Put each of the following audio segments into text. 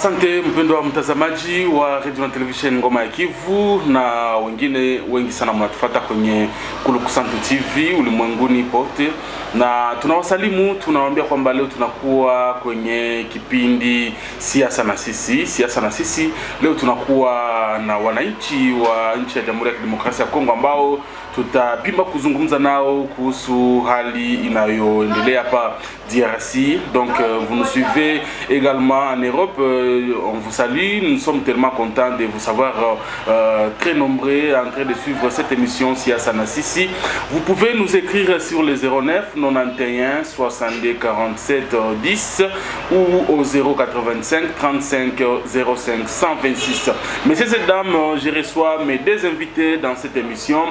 Asante mpendwa mtazamaji wa Radio na Television Ngoma ya Kivu na wengine wengi sana mnatufuata kwenye Kulukusantu TV ulimwenguni pote, na tunawasalimu, tunawaambia kwamba leo tunakuwa kwenye kipindi siasa na sisi. Leo tunakuwa na wananchi wa nchi ya Jamhuri ya Kidemokrasia ya Kongo ambao tutapimba kuzungumza nao kuhusu hali inayoendelea hapa DRC. Donc vous nous suivez également en Europe, on vous salue, nous sommes tellement contents de vous savoir très nombreux en train de suivre cette émission Siasa na Sisi. Vous pouvez nous écrire sur le 09 91 62 47 10 ou au 085 35 05 126. Messieurs et dames, je reçois mes deux invités dans cette émission.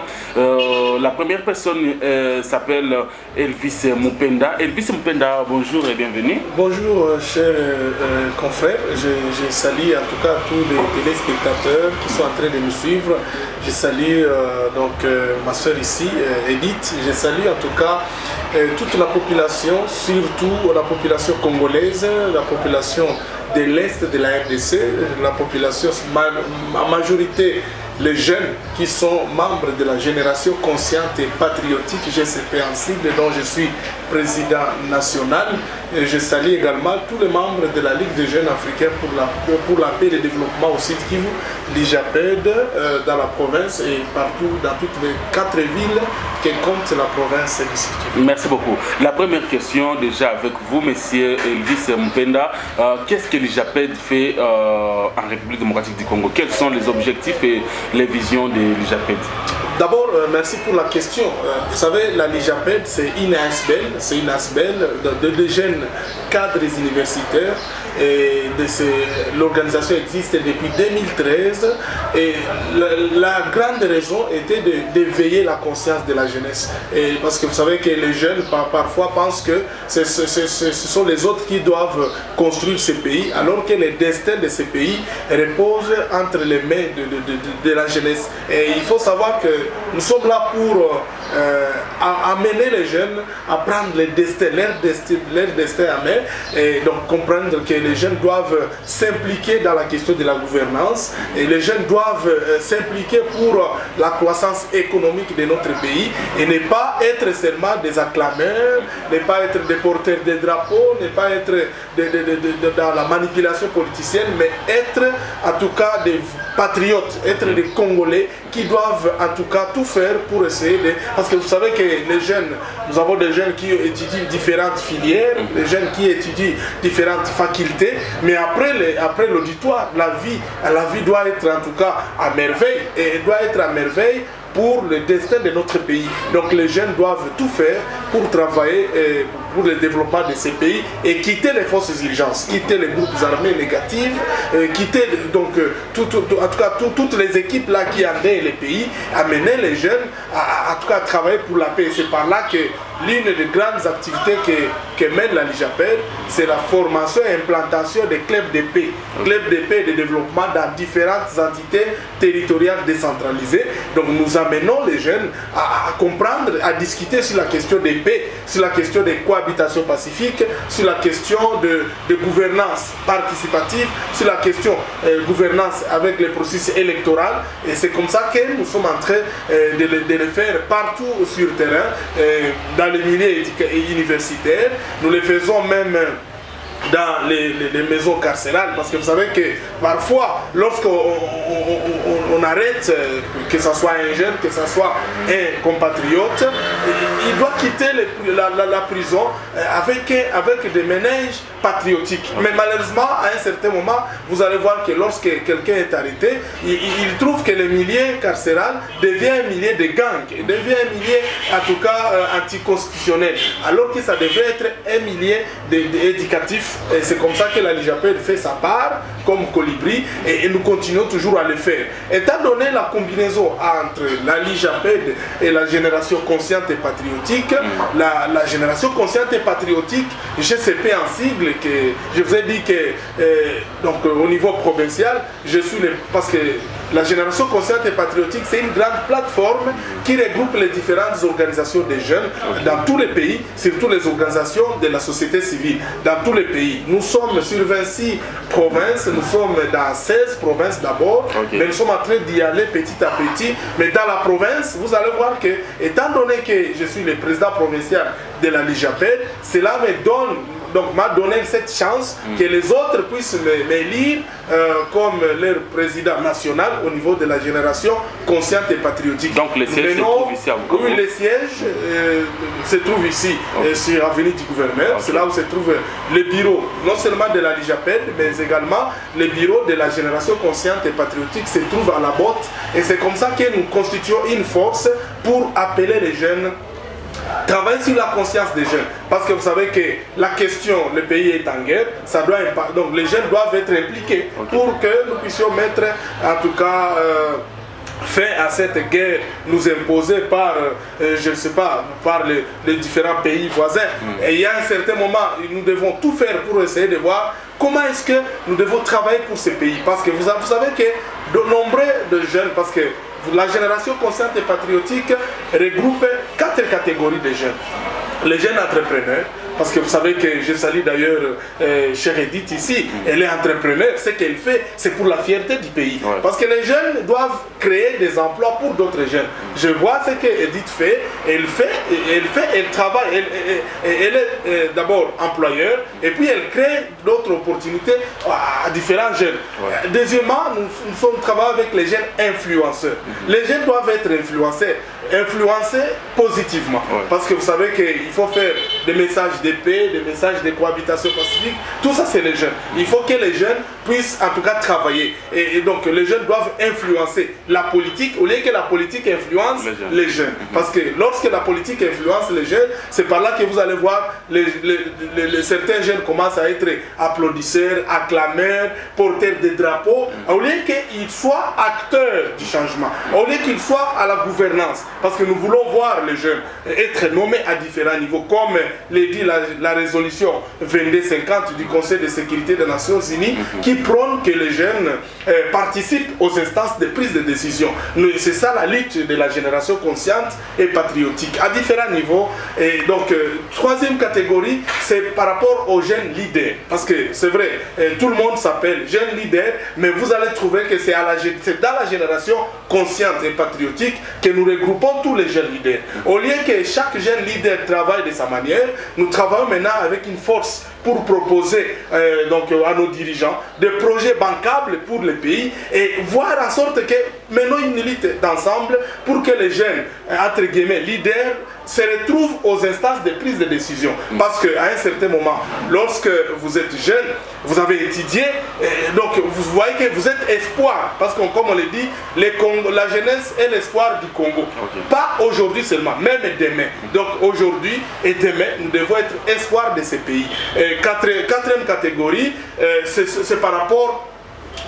La première personne s'appelle Elvis Mupenda. Elvis Mupenda, bonjour et bienvenue. Bonjour chers confrères, je salue en tout cas tous les téléspectateurs qui sont en train de nous suivre. Je salue ma soeur ici, Edith. Je salue en tout cas toute la population, surtout la population congolaise, la population de l'Est de la RDC, la population, en majorité les jeunes qui sont membres de la génération consciente et patriotique GCP en cible, dont je suis président national. Et je salue également tous les membres de la Ligue des jeunes africains pour la paix et le développement au Sud Kivu, l'IJAPED, dans la province et partout dans toutes les 4 villes qui comptent la province du Sud Kivu. Merci beaucoup. La première question déjà avec vous, monsieur Elvis Mupenda. Qu'est-ce que l'IJAPED fait en République démocratique du Congo? Quels sont les objectifs et les visions de l'IJAPED? D'abord, merci pour la question. Vous savez, la l'IJAPED, c'est une ASBEL, de jeunes cadres universitaires. Et l'organisation existe depuis 2013 et la grande raison était d'éveiller la conscience de la jeunesse. Et parce que vous savez que les jeunes parfois pensent que ce sont les autres qui doivent construire ce pays, alors que le destin de ce pays repose entre les mains de la jeunesse. Et il faut savoir que nous sommes là pour amener les jeunes à prendre leur destin à main, et donc comprendre que les jeunes doivent s'impliquer dans la question de la gouvernance, et les jeunes doivent s'impliquer pour la croissance économique de notre pays et ne pas être seulement des acclameurs, ne pas être des porteurs de drapeaux, ne pas être dans la manipulation politicienne, mais être en tout cas des patriotes, être des Congolais qui doivent en tout cas tout faire pour essayer de... Parce que vous savez que les jeunes, nous avons des jeunes qui étudient différentes filières, des jeunes qui étudient différentes facultés, mais après l'auditoire, la vie doit être en tout cas à merveille, et elle doit être à merveille pour le destin de notre pays. Donc les jeunes doivent tout faire pour travailler pour le développement de ces pays et quitter les fausses urgences, quitter les groupes armés négatifs, quitter donc en tout cas toutes les équipes là qui endeuillent les pays, amener les jeunes en tout cas à travailler pour la paix. C'est par là que l'une des grandes activités que mène la l'IJAPED, c'est la formation et implantation des clubs de paix. Clubs de paix et de développement dans différentes entités territoriales décentralisées. Donc nous amenons les jeunes à comprendre, à discuter sur la question des paix, sur la question des cohabitations pacifiques, sur la question de gouvernance participative, sur la question gouvernance avec le processus électoral. Et c'est comme ça que nous sommes en train de le faire partout sur le terrain, dans les milieux universitaires. Nous le faisons même dans les maisons carcérales, parce que vous savez que parfois lorsqu'on arrête, que ce soit un jeune, que ce soit un compatriote, il doit quitter la prison avec des ménages patriotiques. Mais malheureusement, à un certain moment, vous allez voir que lorsque quelqu'un est arrêté, il trouve que le milieu carcéral devient un milieu de gang, devient un milieu en tout cas anticonstitutionnel, alors que ça devait être un milieu éducatif. Et c'est comme ça que la l'IJAPED fait sa part comme colibri, et nous continuons toujours à le faire. Étant donné la combinaison entre la l'IJAPED et la génération consciente et patriotique, la génération consciente et patriotique, GCP en sigle, que je vous ai dit que donc au niveau provincial, je suis parce que La génération consciente et patriotique, c'est une grande plateforme qui regroupe les différentes organisations des jeunes dans tous les pays, surtout les organisations de la société civile, dans tous les pays. Nous sommes sur 26 provinces, nous sommes dans 16 provinces d'abord, mais nous sommes en train d'y aller petit à petit. Mais dans la province, vous allez voir que, étant donné que je suis le président provincial de la LIJAPED, cela m'a donné cette chance que les autres puissent m'élire comme leur président national au niveau de la génération consciente et patriotique. Donc les sièges se trouvent ici à Bukavu? Oui, les sièges se trouvent ici, sur l'avenue du gouverneur. C'est là où se trouvent les bureaux, non seulement de la LIJAPED, mais également les bureaux de la génération consciente et patriotique se trouvent à la botte. Et c'est comme ça que nous constituons une force pour appeler les jeunes, travailler sur la conscience des jeunes, parce que vous savez que la question, le pays est en guerre, ça doit donc les jeunes doivent être impliqués pour que nous puissions mettre en tout cas fin à cette guerre nous imposée par, je ne sais pas, par les différents pays voisins. Et il y a un certain moment, nous devons tout faire pour essayer de voir comment est-ce que nous devons travailler pour ces pays, parce que vous savez que de nombreux de jeunes, parce que la génération consciente et patriotique regroupe 4 catégories de jeunes. Les jeunes entrepreneurs, parce que vous savez que je salue d'ailleurs chère Edith ici, elle est entrepreneur, ce qu'elle fait, c'est pour la fierté du pays. Parce que les jeunes doivent créer des emplois pour d'autres jeunes. Je vois ce que Edith fait, elle travaille, elle est d'abord employeur, et puis elle crée d'autres opportunités à différents jeunes. Deuxièmement, nous travaillons avec les jeunes influenceurs. Les jeunes doivent être influencés positivement. Parce que vous savez qu'il faut faire des messages de paix, des messages de cohabitation pacifique. Tout ça, c'est les jeunes. Il faut que les jeunes puissent en tout cas travailler. Et donc, les jeunes doivent influencer la politique au lieu que la politique influence les jeunes. Parce que lorsque la politique influence les jeunes, c'est par là que vous allez voir certains jeunes commencent à être applaudisseurs, acclameurs, porteurs de drapeaux, au lieu qu'ils soient acteurs du changement, au lieu qu'ils soient à la gouvernance. Parce que nous voulons voir les jeunes être nommés à différents niveaux, comme l'a dit la résolution 2250 du Conseil de sécurité des Nations Unies, qui prône que les jeunes participent aux instances de prise de décision. C'est ça la lutte de la génération consciente et patriotique, à différents niveaux. Et donc, troisième catégorie, c'est par rapport aux jeunes leaders. Parce que c'est vrai, tout le monde s'appelle jeune leader, mais vous allez trouver que c'est dans la génération consciente et patriotique que nous regroupons tous les jeunes leaders. Au lieu que chaque jeune leader travaille de sa manière, nous travaillons maintenant avec une force pour proposer donc, à nos dirigeants des projets bancables pour le pays et voir en sorte que menons une lutte d'ensemble pour que les jeunes, entre guillemets, leaders, se retrouvent aux instances de prise de décision. Parce qu'à un certain moment, lorsque vous êtes jeune, vous avez étudié, donc vous voyez que vous êtes espoir. Parce que comme on le dit, la jeunesse est l'espoir du Congo. Pas aujourd'hui seulement, même demain. Donc aujourd'hui et demain, nous devons être espoir de ces pays. Quatrième catégorie, c'est par rapport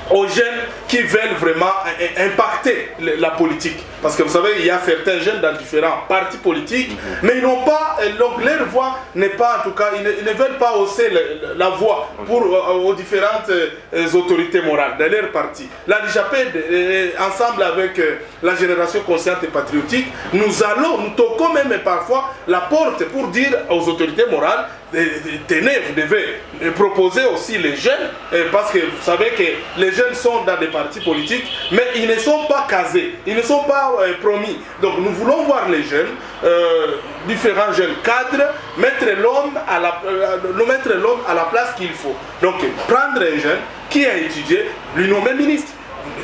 aux jeunes qui veulent vraiment impacter la politique. Parce que vous savez, il y a certains jeunes dans différents partis politiques, mais ils n'ont pas, donc leur voix n'est pas, en tout cas, ils ne veulent pas hausser la voix aux différentes autorités morales de leur parti. La LIJAPED, ensemble avec la génération consciente et patriotique, nous toquons même parfois la porte pour dire aux autorités morales, tenez, vous devez proposer aussi les jeunes, parce que vous savez que les jeunes sont dans des partis politiques, mais ils ne sont pas casés, ils ne sont pas promis. Donc nous voulons voir les jeunes, différents jeunes cadres, mettre l'homme à la place qu'il faut. Donc prendre un jeune qui a étudié, lui nommer ministre.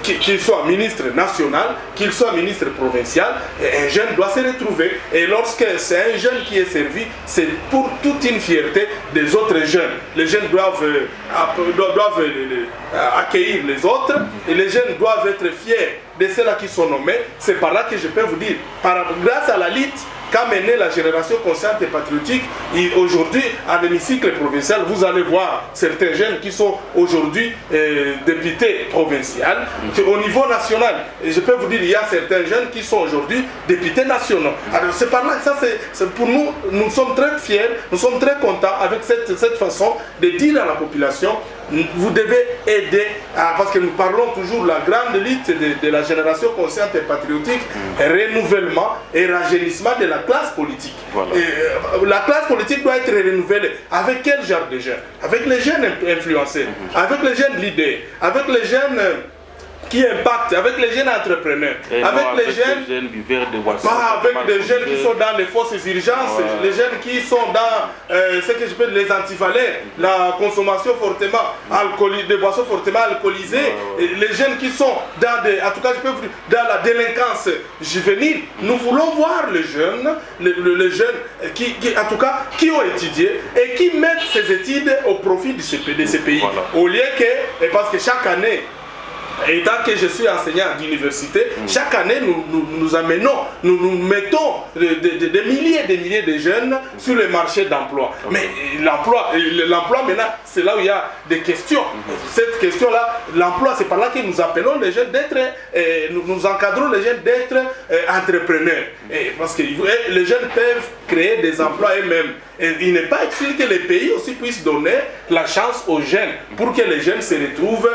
Qu'il soit ministre national, qu'il soit ministre provincial, un jeune doit se retrouver. Et lorsque c'est un jeune qui est servi, c'est pour toute une fierté des autres jeunes. Les jeunes doivent accueillir les autres et les jeunes doivent être fiers de ceux-là qui sont nommés. C'est par là que je peux vous dire, grâce à la lutte qu'a mené la génération consciente et patriotique, aujourd'hui, à l'hémicycle provincial, vous allez voir certains jeunes qui sont aujourd'hui députés provinciaux. Au niveau national, et je peux vous dire, il y a certains jeunes qui sont aujourd'hui députés nationaux. Alors c'est par là, ça c'est pour nous, nous sommes très fiers, nous sommes très contents avec cette façon de dire à la population, vous devez aider, parce que nous parlons toujours de la grande lutte de la génération consciente et patriotique, renouvellement et rajeunissement de la classe politique. Voilà. La classe politique doit être renouvelée. Avec quel genre de jeunes? Avec les jeunes influencés, avec les jeunes leaders, avec les jeunes qui impactent, avec les jeunes entrepreneurs, avec les jeunes viveurs de Wassou, pas avec des jeunes qui sont dans les fausses urgences, les jeunes qui sont dans ce que je peux dire les antivalaires, la consommation fortement alcoolisée, des boissons fortement alcoolisées, les jeunes qui sont dans des, en tout cas je peux vous dire, dans la délinquance juvénile. Nous voulons voir les jeunes qui en tout cas qui ont étudié et qui mettent ces études au profit de ces pays. Voilà. Au lieu que, parce que chaque année, étant que je suis enseignant d'université, chaque année nous amenons, nous mettons des milliers de jeunes sur le marché d'emploi. Mais l'emploi maintenant, c'est là où il y a des questions. Cette question-là, l'emploi, c'est par là que nous appelons les jeunes d'être, nous encadrons les jeunes d'être entrepreneurs. Parce que les jeunes peuvent créer des emplois eux-mêmes. Et il n'est pas exclu que les pays aussi puissent donner la chance aux jeunes pour que les jeunes se retrouvent.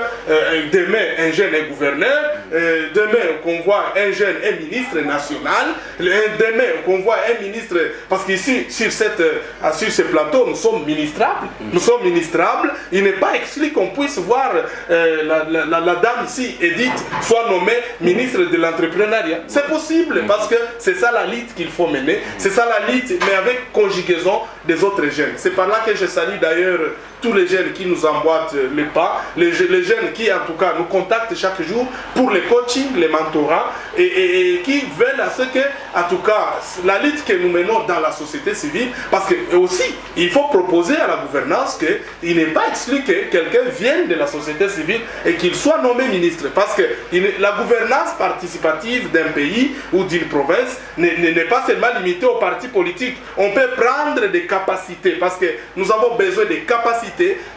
Demain, un jeune est gouverneur, demain, qu'on voit un jeune est ministre national, demain, qu'on voit un ministre, parce qu'ici, sur ce plateau, nous sommes ministrables. Nous sommes ministrables. Il n'est pas exclu qu'on puisse voir la dame ici, Edith, soit nommée ministre de l'entrepreneuriat. C'est possible, parce que c'est ça la lutte qu'il faut mener. C'est ça la lutte, mais avec conjugaison des autres jeunes. C'est par là que je salue d'ailleurs tous les jeunes qui nous emboîtent les pas, les jeunes qui en tout cas nous contactent chaque jour pour les coachings, les mentorats et qui veulent à ce que, en tout cas, la lutte que nous menons dans la société civile, parce que aussi, il faut proposer à la gouvernance qu'il n'est pas exclu que quelqu'un vienne de la société civile et qu'il soit nommé ministre, parce que la gouvernance participative d'un pays ou d'une province n'est pas seulement limitée aux partis politiques. On peut prendre des capacités, parce que nous avons besoin des capacités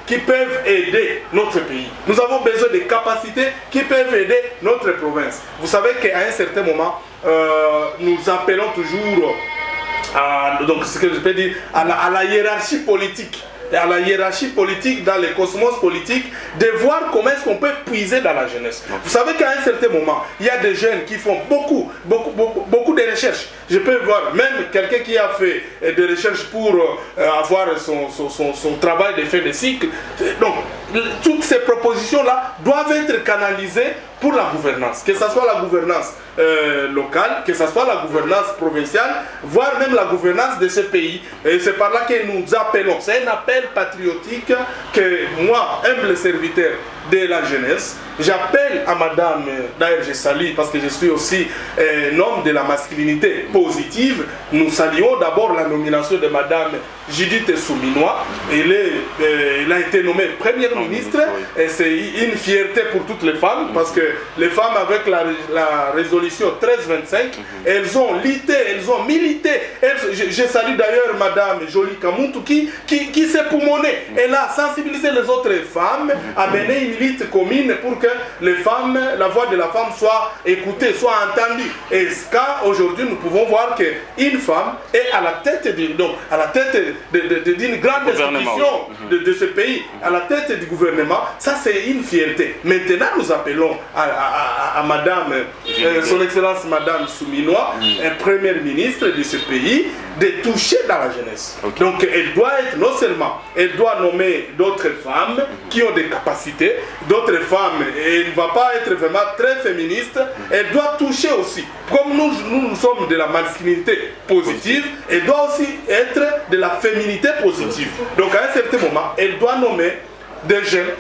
qui peuvent aider notre pays. Nous avons besoin de capacités qui peuvent aider notre province. Vous savez qu'à un certain moment, nous appelons toujours donc ce que je peux dire, à la hiérarchie politique. À la hiérarchie politique, dans les cosmos politiques, de voir comment est-ce qu'on peut puiser dans la jeunesse. Vous savez qu'à un certain moment, il y a des jeunes qui font beaucoup de recherches. Je peux voir même quelqu'un qui a fait des recherches pour avoir son travail de fin de cycle. Donc, toutes ces propositions-là doivent être canalisées pour la gouvernance, que ce soit la gouvernance locale, que ce soit la gouvernance provinciale, voire même la gouvernance de ce pays. Et c'est par là que nous appelons, c'est un appel patriotique que moi, humble serviteur de la jeunesse, j'appelle à madame, d'ailleurs je salue parce que je suis aussi un homme de la masculinité positive. Nous saluons d'abord la nomination de madame Judith Souminois. Elle a été nommée première ministre et c'est une fierté pour toutes les femmes, parce que les femmes, avec la résolution 1325, elles ont lutté, elles ont milité. Je salue d'ailleurs madame Jolie Kamuntu qui s'est poumonée. Elle a sensibilisé les autres femmes à mener une lutte commune pour que les femmes, la voix de la femme soit écoutée, soit entendue. Et ce cas, aujourd'hui, nous pouvons voir qu'une femme est à la tête d'une grande institution de ce pays, à la tête du gouvernement. Ça, c'est une fierté. Maintenant, nous appelons à madame, son excellence madame Souminois, première ministre de ce pays, de toucher dans la jeunesse. Donc, elle doit être, non seulement, elle doit nommer d'autres femmes qui ont des capacités, d'autres femmes, et elle ne va pas être vraiment très féministe, elle doit toucher aussi. Comme nous sommes de la masculinité positive, elle doit aussi être de la féminité positive. Donc à un certain moment, elle doit nommer des jeunes.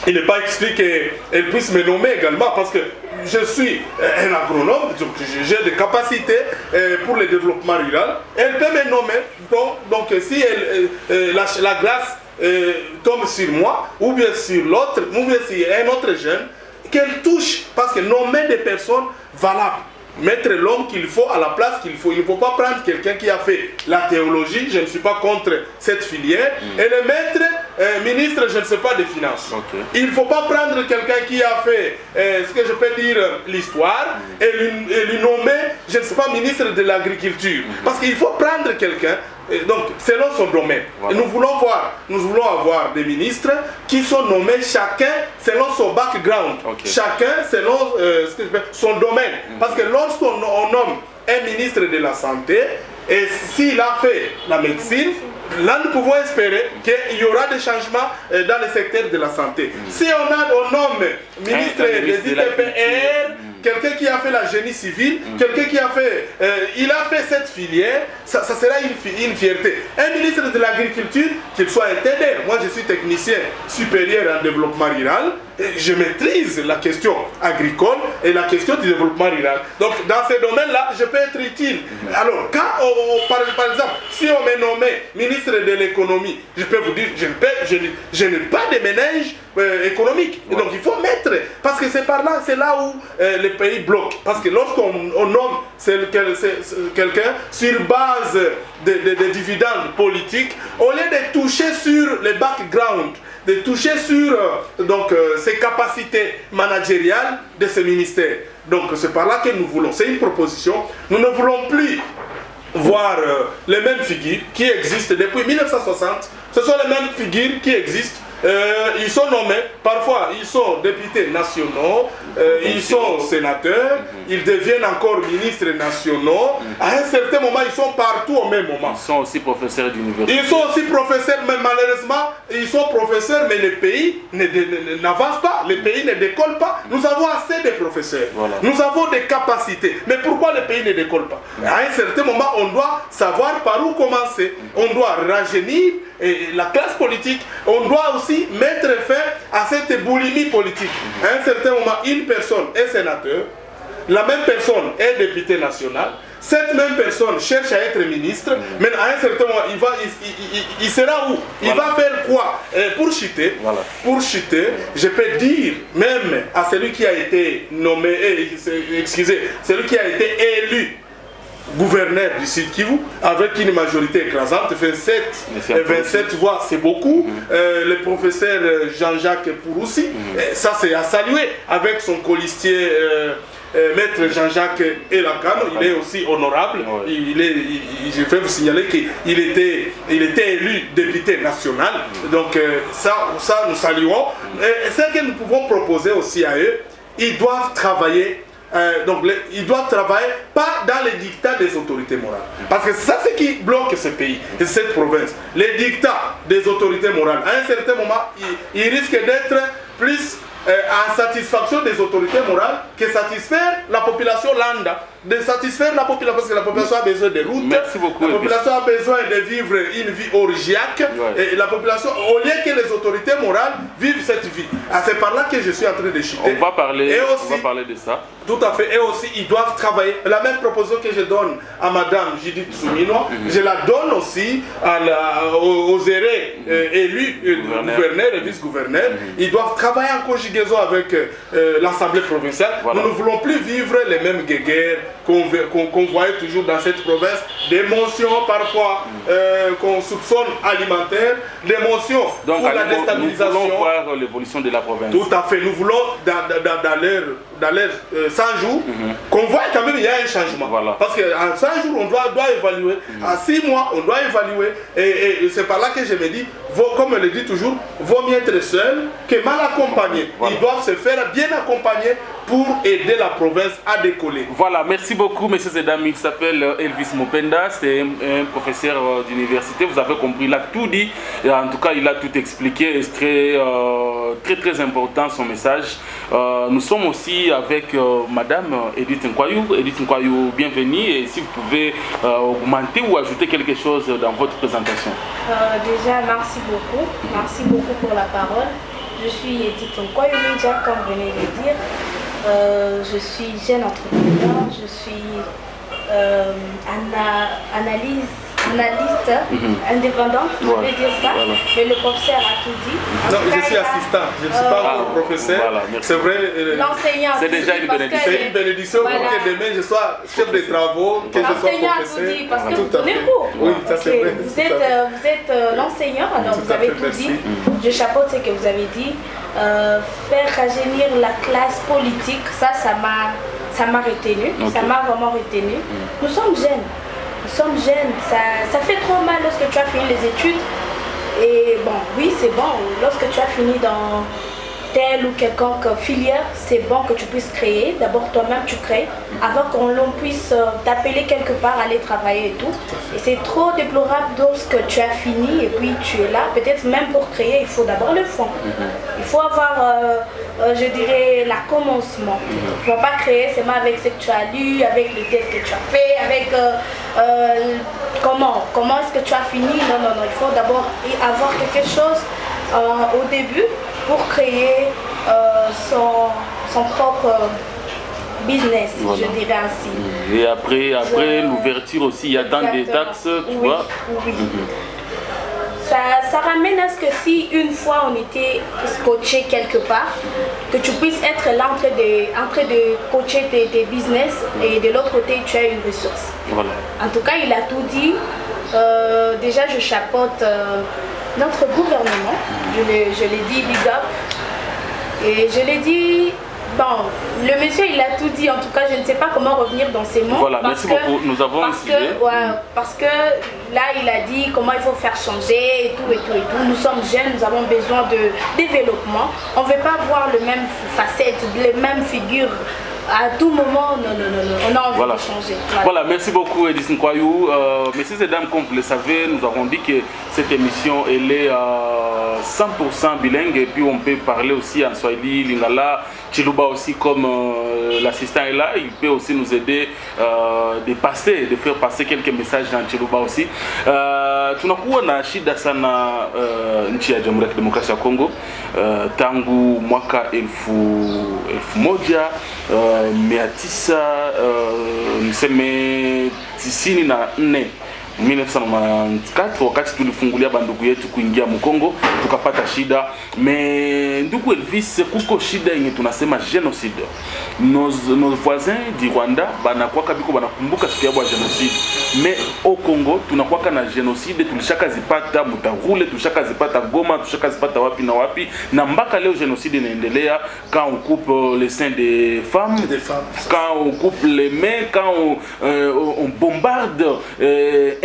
Il n'est pas exclu qu'elle puisse me nommer également, parce que je suis un agronome, donc j'ai des capacités pour le développement rural. Elle peut me nommer, donc si la grâce tombe sur moi, ou bien sur l'autre, ou bien sur un autre jeune, qu'elle touche, parce que nommer des personnes valables, mettre l'homme qu'il faut à la place qu'il faut. Il ne faut pas prendre quelqu'un qui a fait la théologie, je ne suis pas contre cette filière, et le mettre ministre, je ne sais pas, des finances. Okay. Il ne faut pas prendre quelqu'un qui a fait, ce que je peux dire, l'histoire, et lui nommer, je ne sais pas, ministre de l'Agriculture. Parce qu'il faut prendre quelqu'un, donc selon son domaine. Voilà. Et nous voulons avoir des ministres qui sont nommés chacun selon son background, chacun selon son domaine. Parce que lorsqu'on nomme un ministre de la Santé, et s'il a fait la médecine, là nous pouvons espérer qu'il y aura des changements dans le secteur de la santé. Si on nomme ministre des IPPR, quelqu'un qui a fait la génie civile, quelqu'un qui a fait, il a fait cette filière, ça sera une fierté. Un ministre de l'Agriculture, qu'il soit un TDR, moi je suis technicien supérieur en développement rural, je maîtrise la question agricole et la question du développement rural. Donc dans ces domaines-là, je peux être utile. Alors quand, par exemple, si on me nommé ministre de l'économie, je peux vous dire, je n'ai pas de ménage économique. Et donc il faut mettre, parce que c'est là où le pays bloque. Parce que lorsqu'on nomme quelqu'un sur base de dividendes politiques, au lieu de toucher sur le background, de toucher sur ses capacités managériales de ce ministère. Donc c'est par là que nous voulons, c'est une proposition, nous ne voulons plus voir les mêmes figures qui existent depuis 1960, ce sont les mêmes figures qui existent. Ils sont nommés, parfois ils sont députés nationaux, ils sont sénateurs, ils deviennent encore ministres nationaux. À un certain moment, ils sont partout au même moment. Ils sont aussi professeurs d'université. Ils sont aussi professeurs, mais malheureusement, ils sont professeurs, mais le pays n'avance pas, le pays ne décolle pas. Nous avons assez de professeurs, nous avons des capacités, mais pourquoi le pays ne décolle pas? À un certain moment, on doit savoir par où commencer. On doit rajeunir la classe politique, on doit aussi mettre fin à cette boulimie politique. À un certain moment, une personne est sénateur, la même personne est député national, cette même personne cherche à être ministre, mais à un certain moment, il sera où? Il va faire quoi? Pour chuter, je peux dire même à celui qui a été nommé, celui qui a été élu gouverneur du Sud Kivu, avec une majorité écrasante, 27 voix, c'est beaucoup. Le professeur Jean-Jacques Pouroussi, ça c'est à saluer, avec son colistier Maître Jean-Jacques Elakano, il est aussi honorable. Je vais vous signaler qu'il était élu député national. Donc ça nous saluons. Et ce que nous pouvons proposer aussi à eux, ils doivent travailler. Ils doivent travailler pas dans les dictats des autorités morales. Parce que ça, c'est ce qui bloque ce pays, cette province. Les dictats des autorités morales, à un certain moment, ils risquent d'être plus en satisfaction des autorités morales que satisfaire la population lambda. De satisfaire la population, parce que la population a besoin de routes, merci beaucoup, la population a besoin de vivre une vie orgiaque, et la population, au lieu que les autorités morales vivent cette vie. C'est par là que je suis en train de chuter. On va parler de ça. Tout à fait, et aussi ils doivent travailler. La même proposition que je donne à Madame Judith Souminois, je la donne aussi aux érés élus, gouverneurs et vice-gouverneurs. Ils doivent travailler en conjugaison avec l'Assemblée provinciale. Nous ne voulons plus vivre les mêmes guéguerres qu'on voyait toujours dans cette province, des mentions parfois qu'on soupçonne alimentaires, des mentions pour la déstabilisation. Nous voulons voir l'évolution de la province. Tout à fait, nous voulons dans l'air 100 jours, qu'on voit quand même il y a un changement. Parce qu'en 100 jours, on doit évaluer. En 6 mois, on doit évaluer. Et c'est par là que je me dis, comme on le dit toujours, vaut mieux être seul que mal accompagné. Ils doivent se faire bien accompagner pour aider la province à décoller. Voilà, merci beaucoup, messieurs et dames. Il s'appelle Elvis Mopenda, c'est un professeur d'université. Vous avez compris, il a tout dit. Et en tout cas, il a tout expliqué. Et très important son message. Nous sommes aussi avec Madame Edith Nkwayou. Edith Nkwayou, bienvenue. Et si vous pouvez augmenter ou ajouter quelque chose dans votre présentation. Déjà, merci beaucoup. Merci beaucoup pour la parole. Je suis Edith Nkwayou, comme vous venez de dire. Je suis jeune entrepreneur, je suis analyse journaliste indépendante, je vais dire ça, mais le professeur a tout dit. Non, je suis assistant, je ne suis pas encore professeur. Voilà, c'est vrai. L'enseignant. C'est déjà une bénédiction. C'est une bénédiction pour que demain je sois chef de travaux, que je sois professeur. L'enseignant a tout dit parce que vous donnez cours. Oui, ça c'est vrai. Vous êtes l'enseignant, alors vous avez tout dit. Je chapeaute ce que vous avez dit. Faire rajeunir la classe politique, ça m'a retenu, ça m'a vraiment retenu. Nous sommes jeunes, ça fait trop mal lorsque tu as fini les études. Et bon, oui, c'est bon, lorsque tu as fini dans telle ou quelconque filière, c'est bon que tu puisses créer. D'abord, toi-même, tu crées avant qu'on puisse t'appeler quelque part, aller travailler et tout. Et c'est trop déplorable lorsque tu as fini et puis tu es là. Peut-être même pour créer, il faut d'abord le fond. Il faut avoir, je dirais, la commencement. Tu ne vas pas créer seulement avec ce que tu as lu, avec le test que tu as fait, avec comment est-ce que tu as fini. Non, il faut d'abord avoir quelque chose au début pour créer son propre business, je dirais ainsi. Et après l'ouverture aussi, il y a dans des taxes, tu vois. Oui. Ça ramène à ce que si une fois on était coaché quelque part, que tu puisses être là en train de coacher tes business et de l'autre côté tu as une ressource. Voilà. En tout cas, il a tout dit. Déjà, je chapeaute notre gouvernement, je l'ai dit, big up, et je l'ai dit, bon, le monsieur il a tout dit, en tout cas je ne sais pas comment revenir dans ces mots. Voilà, merci beaucoup, nous avons parce que là il a dit comment il faut faire changer et tout. Nous sommes jeunes, nous avons besoin de développement, on ne veut pas voir les mêmes facettes, les mêmes figures. À tout moment, non, on a envie de changer. Voilà, merci beaucoup Edison Kwayou. Messieurs et dames, comme vous le savez, nous avons dit que cette émission elle est 100% bilingue et puis on peut parler aussi en Swahili, Lingala, Chiluba aussi comme l'assistant est là, il peut aussi nous aider de faire passer quelques messages dans Chiluba aussi. Tunakuwa na shida sana nchi ya Jamhuri ya Kidemokrasia ya Kongo tangu mwaka 1994 1994 wakati tulifungulia bandugu yetu kuingia Mkongo tukapata shida. Me ndugu Elvis, kuko shida yenye tunasema genocide. Nos voisins du Rwanda banakuwa biko banakumbuka siku ya genocide. Me au Congo tunakuwa na genocide, tulishaka zipata Mutarule, tulishaka zipata Goma, tulishaka zipata wapi na wapi, na mpaka leo genocide inaendelea. Quand on coupe les seins des femmes, quand on coupe les mains, quand on bombarde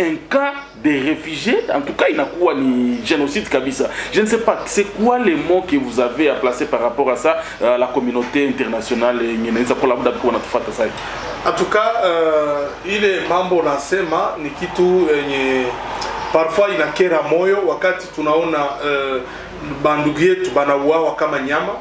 un cas de réfugiés, en tout cas il n'a quoi ni génocide kabisa. Je ne sais pas, c'est quoi les mots que vous avez à placer par rapport à ça, la communauté internationale et en tout cas, il est mambo nasema ni kitu parfois inakera moyo wakati tunaona bandugu yetu banauawa kama nyama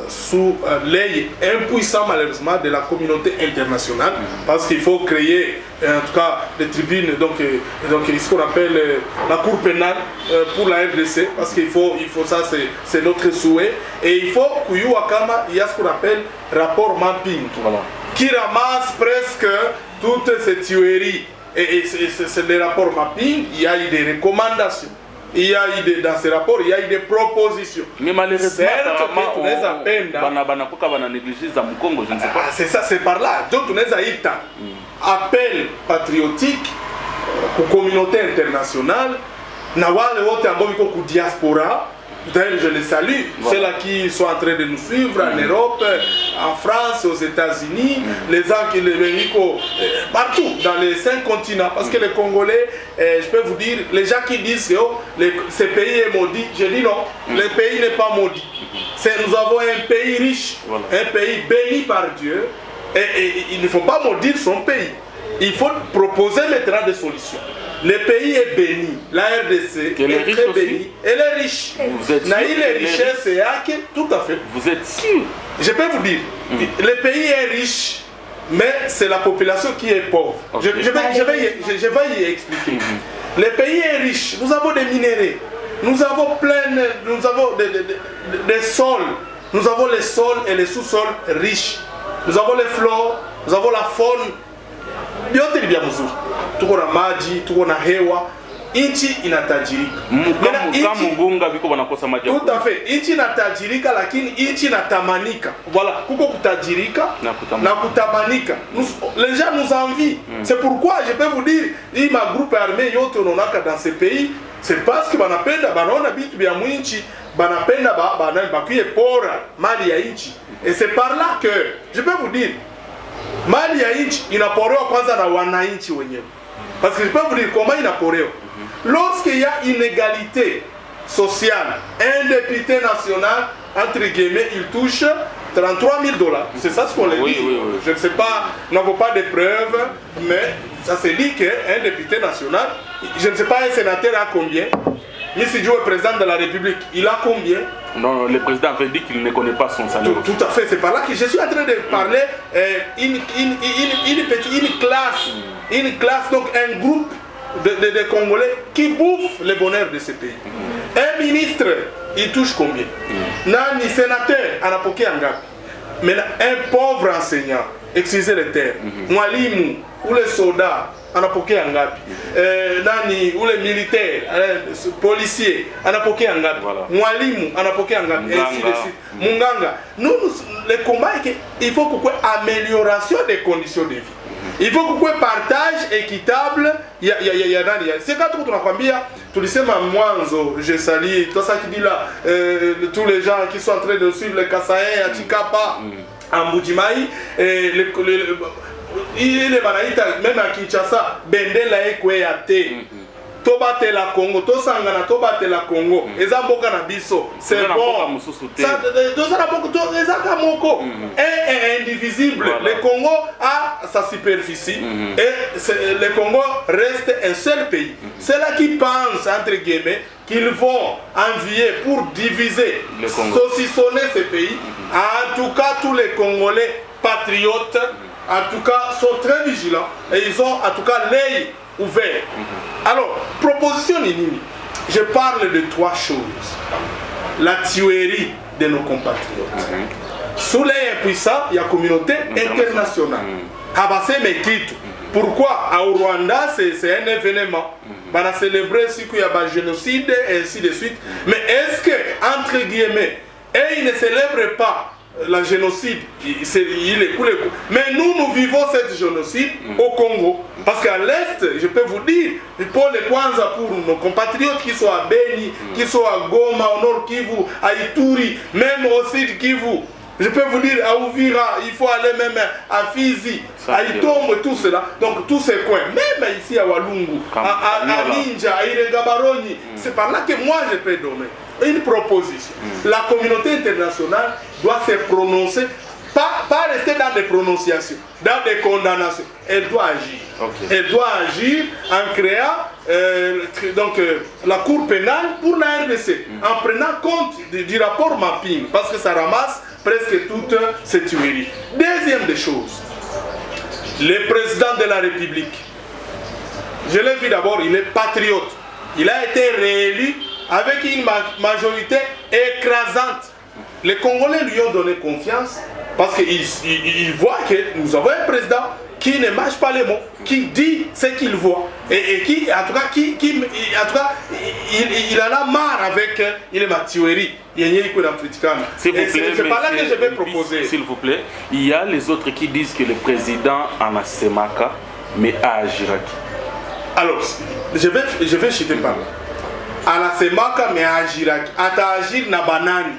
sous l'œil impuissant malheureusement de la communauté internationale, parce qu'il faut créer en tout cas des tribunes, donc ce qu'on appelle la cour pénale pour la RDC, parce qu'il faut ça, c'est notre souhait, et il faut kuyua kama il y a ce qu'on appelle rapport mapping, qui ramasse presque toutes ces tueries, et c'est des rapports mapping. Il y a eu des recommandations. Il y a eu dans ces rapports, il y a eu des propositions. Mais malheureusement, c'est ça, c'est par là. Donc, on a eu appel patriotique pour la communauté internationale, pour la diaspora. D'ailleurs, je les salue, ceux-là qui sont en train de nous suivre en Europe, en France, aux États-Unis, les gens qui les partout dans les 5 continents. Parce que les Congolais, je peux vous dire, les gens qui disent que ce pays est maudit, je dis non, le pays n'est pas maudit. Nous avons un pays riche, un pays béni par Dieu, et il ne faut pas maudire son pays. Il faut proposer maintenant des solutions. Le pays est béni, la RDC est très bénie, elle est riche. Vous êtes sûr? Les richesses, tout à fait. Vous êtes sûr? Je peux vous dire, le pays est riche, mais c'est la population qui est pauvre. Okay. Je vais y expliquer. Le pays est riche, nous avons des minéraux, nous avons des sols, nous avons les sols et les sous-sols riches, nous avons les flores, nous avons la faune. tuko na maji, tuko na hewa, nchi inatajirika. Kama Mugunga biko wanakosa maji. Tout à fait. Nchi inatajirika lakini nchi inatamanika. Voilà, kuko kutajirika na kutamanika. Les gens nous envient. C'est pourquoi je peux vous dire, il ma groupe armé yote ononaka dans ce pays, c'est parce que banapenda banaona bitu bya mwinchi, banapenda bakuye pora mali ya nchi. Et c'est par là que je peux vous dire, mali ya nchi inaporewa kwanza na wananchi wenyewe. Parce que je peux vous dire comment inaporewa. Lorsqu'il y a une égalité sociale, un député national, entre guillemets, il touche 33 000 $. C'est ça ce qu'on dit. Oui. Je ne sais pas, nous n'avons pas de preuves, mais ça se dit qu'un député national, je ne sais pas un sénateur a combien, mais si Dieu est président de la République, il a combien? Non, le président avait dit qu'il ne connaît pas son salaire. Tout à fait, c'est par là que je suis en train de parler une classe, donc un groupe de Congolais qui bouffent le bonheur de ce pays. Un ministre, il touche combien? Nani sénateur, anapoke angapi? Mais un pauvre enseignant, excusez le terme, mwalimu ou le soldat, anapoke angapi? Nani ou le militaire, policier, anapoke angapi? Mwalimu, anapoke angapi? Ainsi de suite. Munganga. Nous, le combat est qu'il faut qu'il y ait amélioration des conditions de vie. Il faut qu'il y ait partage équitable. C'est quand on a combien tu sais Mwanzo, je salue tout ça qui dit là, tous les gens qui sont en train de suivre le Kasaï, à Chikapa, à Mbujimaï, il est même à Kinshasa, Bendela Ekweyate. Tobate la Congo, to sangana tobate la Congo, ezamboka na biso, c'est bon. Ça est indivisible. Le Congo a sa superficie et le Congo reste un seul pays. C'est là qui pensent entre guillemets qu'ils vont envier pour diviser, saucissonner ce pays. En tout cas, tous les Congolais patriotes, en tout cas, sont très vigilants et ils ont en tout cas l'œil ouvert. Alors, proposition Nini, je parle de trois choses. La tuerie de nos compatriotes. Sous les impuissants, il y a la communauté internationale. Pourquoi? Au Rwanda, c'est un événement. On va célébrer ce qu'il y a un génocide et ainsi de suite. Mais est-ce que, entre guillemets, ils ne célèbrent pas le génocide, il est coulé. Mais nous vivons ce génocide au Congo. Parce qu'à l'Est, je peux vous dire, pour les Kwanza, pour nos compatriotes qui sont à Beni, qui sont à Goma, au Nord Kivu, à Ituri, même au Sud Kivu, je peux vous dire à Ouvira, il faut aller même à Fizi, à Itombe, tout cela. Donc tous ces coins, même ici à Walungu, à Ninja, à Iregabaroni, c'est par là que moi je peux donner une proposition. La communauté internationale doit se prononcer, pas rester dans des prononciations, dans des condamnations. Elle doit agir. Elle doit agir en créant la cour pénale pour la RDC, en prenant compte du rapport mapping, parce que ça ramasse presque toutes ces tueries. Deuxième des choses, le président de la République, je l'ai vu d'abord, il est patriote. Il a été réélu avec une majorité écrasante. Les Congolais lui ont donné confiance parce qu'ils voient que nous avons un président qui ne mâche pas les mots, qui dit ce qu'il voit et qui, en tout cas, il en a marre avec ma tuerie. C'est pas là que je vais proposer. S'il vous plaît, il y a les autres qui disent que le président en a Semaka, mais à Giraki. Alors, je vais chuter par là. À la Semaka, mais à Giraki. À Agir na banani.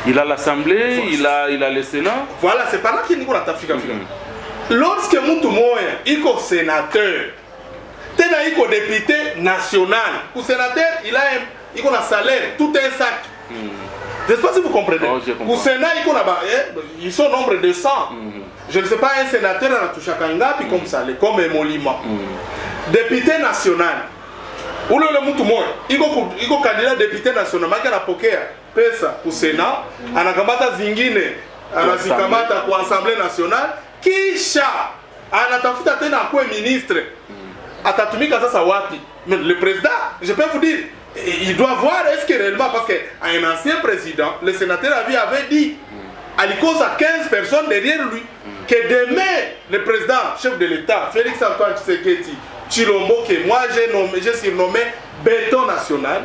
Il a l'Assemblée, il a le Sénat. Voilà, c'est par là qu'il y a l'Afrique. Lorsque Moutou Moya est sénateur, il est député national. Pour sénateur, il a un salaire, tout un sac. Je ne sais pas si vous comprenez. Pour Sénat, ils sont nombre de 100. Je ne sais pas, un sénateur a touché à Kangapi comme ça, comme Molima. Député national. Ou le Moutou Moya, il est candidat député national. Il a pokea pesa pour Sénat, il a kamata zingine, il a kamata pour Assemblée nationale. Kisha anatafuta tena akuwe ministre atatumika sasa wapi? Mais le président, je peux vous dire, il doit voir est-ce que réellement, parce qu'un ancien président, le sénateur avait dit, à cause à 15 personnes derrière lui. que demain, le président, chef de l'État, Félix Antoine Tshisekedi Tshilombo, que moi j'ai surnommé Béton National,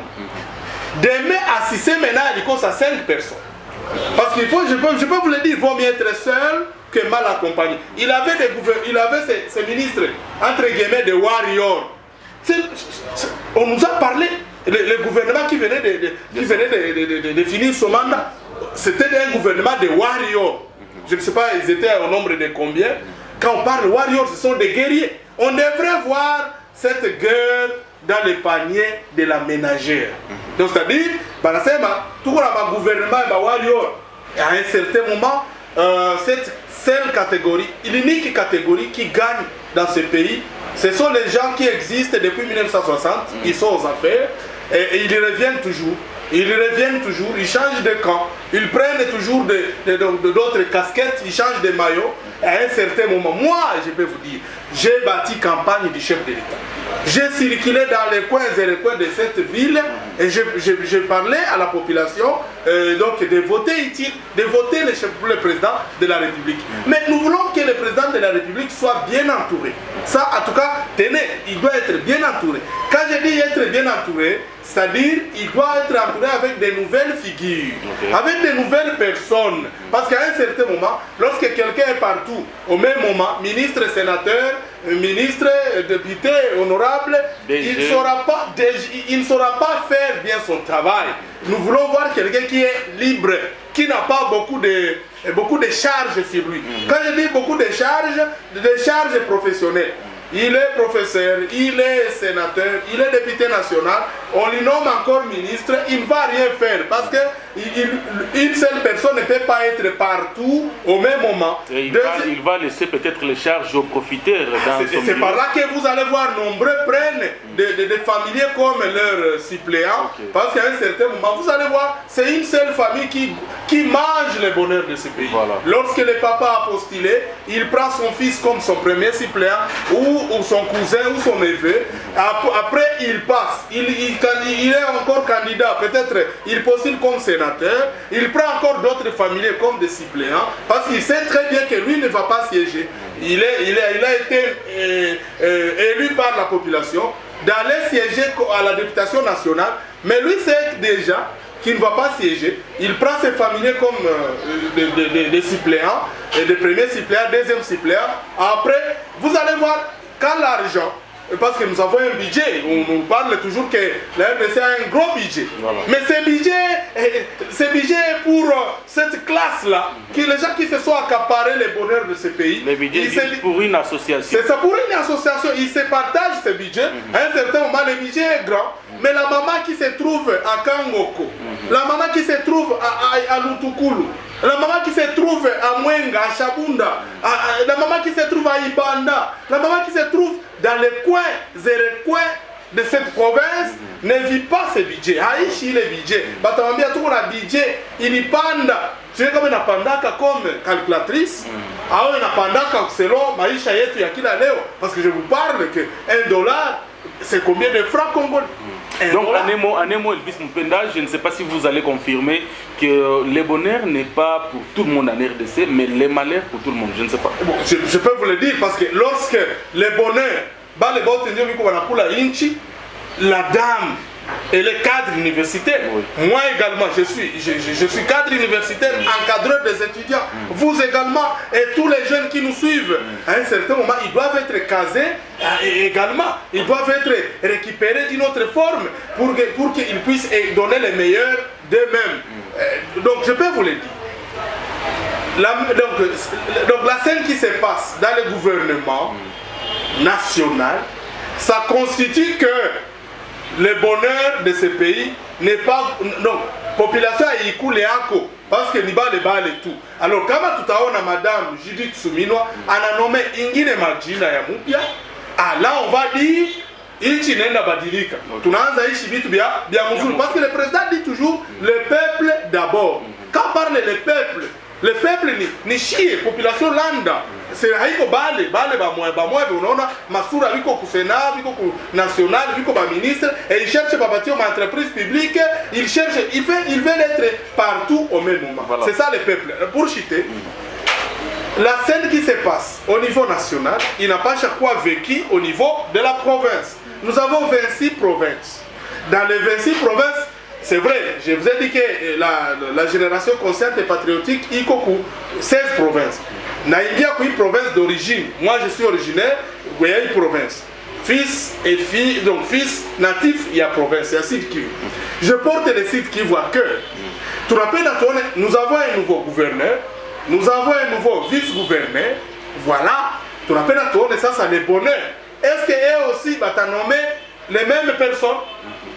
demain assister maintenant il cause à 5 personnes. Parce qu'il faut, je peux vous le dire, il vaut mieux être seul que mal accompagné. Il avait ses ministres, entre guillemets, de warriors. On nous a parlé, le gouvernement qui venait de finir son mandat, c'était un gouvernement de warriors. Je ne sais pas, ils étaient au nombre de combien. Quand on parle de warriors, ce sont des guerriers. On devrait voir cette guerre dans le panier de la ménagère. Donc c'est-à-dire, tout le gouvernement est warrior. À un certain moment, cette seule catégorie, l'unique catégorie qui gagne dans ce pays, ce sont les gens qui existent depuis 1960, qui sont aux affaires, et ils reviennent toujours. Ils changent de camp, ils prennent toujours d'autres casquettes, ils changent de maillot. À un certain moment, moi, je peux vous dire, j'ai bâti campagne du chef de l'État. J'ai circulé dans les coins et les coins de cette ville et je parlais à la population donc de voter le président de la République. Mais nous voulons que le président de la République soit bien entouré. Ça, en tout cas, tenez, il doit être bien entouré. Quand je dis être bien entouré, c'est-à-dire il doit être entouré avec des nouvelles figures, avec des nouvelles personnes. Parce qu'à un certain moment, lorsque quelqu'un est partout, au même moment, ministre, sénateur, ministre, député, honorable, il ne saura pas faire bien son travail. Nous voulons voir quelqu'un qui est libre, qui n'a pas beaucoup de charges sur lui. Quand je dis beaucoup de charges professionnelles, il est professeur, il est sénateur, il est député national, on lui nomme encore ministre, il ne va rien faire parce qu'une seule personne ne peut pas être partout au même moment. Et il va laisser peut-être les charges aux profiteurs. C'est par là que vous allez voir nombreux prennent des familiers comme leurs suppléants, parce qu'à un certain moment, vous allez voir, c'est une seule famille qui mange le bonheur de ce pays. Voilà. Lorsque le papa a postulé, il prend son fils comme son premier suppléant, ou son cousin ou son neveu. Après il passe, il est encore candidat, peut-être il postule comme sénateur, il prend encore d'autres familiers comme des suppléants parce qu'il sait très bien que lui ne va pas siéger. Il a été élu par la population d'aller siéger à la députation nationale, mais lui sait déjà qu'il ne va pas siéger. Il prend ses familiers comme des suppléants, et des premiers suppléants, deuxième suppléants. Après, vous allez voir, quand l'argent, parce que nous avons un budget, on nous parle toujours que la RDC a un gros budget. Voilà. Mais ce budget est pour cette classe-là, les gens qui se sont accaparés le bonheur de ce pays. Le budget est pour une association. C'est ça, pour une association. Ils se partagent ce budget. À un certain moment, le budget est grand. Mais la maman qui se trouve à Kangoko, la maman qui se trouve à Lutukulu, la maman qui se trouve à Mwenga, à Chabunda, la maman qui se trouve à Ibanda, la maman qui se trouve dans les coins et les coins de cette province ne vit pas ce budget. Haïchi le budget. Batamambia tout le budget, il y panda. Tu es comme une pandaka comme calculatrice. Alors une pandaka selon maïcha yetu ya kila leo. Parce que je vous parle que $1, c'est combien de francs congolais? Donc, en un mot, Elvis Mpenda, je ne sais pas si vous allez confirmer que le bonheur n'est pas pour tout le monde en RDC, mais le malheur pour tout le monde. Je ne sais pas. Bon, je peux vous le dire parce que lorsque le bonheur, la dame et les cadres universitaires, moi également, je suis cadre universitaire, encadreur des étudiants, vous également, et tous les jeunes qui nous suivent, à un certain moment, ils doivent être casés également, ils doivent être récupérés d'une autre forme pour qu'ils puissent donner le meilleur d'eux-mêmes. Donc je peux vous le dire. Donc la scène qui se passe dans le gouvernement national, ça constitue que le bonheur de ce pays n'est pas... Non, population a écoulé parce que n'y a pas les tout. Alors, quand tout à l'heure, madame Judith Suminwa a nommé Ingine Majina ya Mupia, là on va dire Ichi nenda badilika. Tunaanza ishi vitu bia mzuri parce que le président dit toujours le peuple d'abord. Quand on parle le peuple ni chie population landa. C'est haiko bale ba moi unaona masura biko ku Sénat, biko ku national, biko ba ministre et il cherche pas bâtir une entreprise publique, il veut être partout au même moment. Voilà. C'est ça le peuple. Pour chiter. la scène qui se passe au niveau national, il n'a pas chaque fois vécu au niveau de la province. Nous avons 26 provinces. Dans les 26 provinces, c'est vrai, je vous ai dit que la génération consciente et patriotique, il y a 16 provinces. Il y a une province d'origine. Moi, je suis originaire, il y a une province. Fils et fille, donc fils natif, il y a province, il y a Sud Kivu. Je porte le Sud Kivu à cœur. Tu rappelles, nous avons un nouveau gouverneur, nous avons un nouveau vice-gouverneur. Voilà, tu rappelles, ça, ça le bonheur. Est-ce qu'eux aussi, va nommer les mêmes personnes?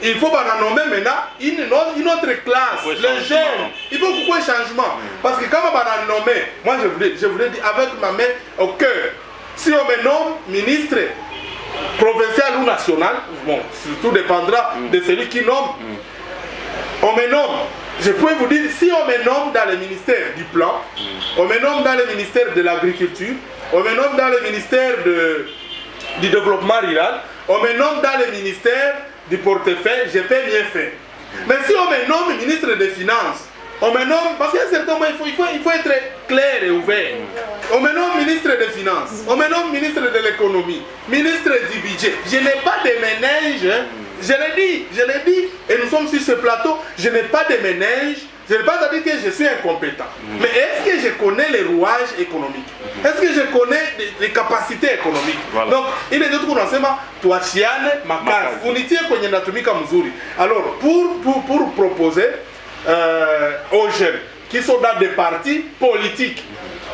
Il faut nommer maintenant une autre classe, les jeunes. Il faut beaucoup de changements. Parce que quand on va nommer, moi je voulais dire avec ma main au cœur, si on me nomme ministre provincial ou national, bon, tout dépendra de celui qui nomme. On me nomme, je peux vous dire, si on me nomme dans le ministère du plan, on me nomme dans le ministère de l'agriculture, on me nomme dans le ministère du développement rural, on me nomme dans le ministère du portefeuille, je peux bien faire. Mais si on me nomme ministre des Finances, on me nomme, parce qu'à un certain moment, il faut être clair et ouvert. On me nomme ministre des Finances, on me nomme ministre de l'économie, ministre du budget. Je n'ai pas de ménage, je l'ai dit, et nous sommes sur ce plateau, je n'ai pas de ménage, je n'ai pas dit que je suis incompétent. Mais est-ce que je connais les rouages économiques? Est-ce que je connais les capacités économiques? Voilà. Donc, il est d'autres enseignements, toi, Chiane, Makazi, unité kwenye natumika mzuri. Alors, pour proposer aux jeunes qui sont dans des partis politiques,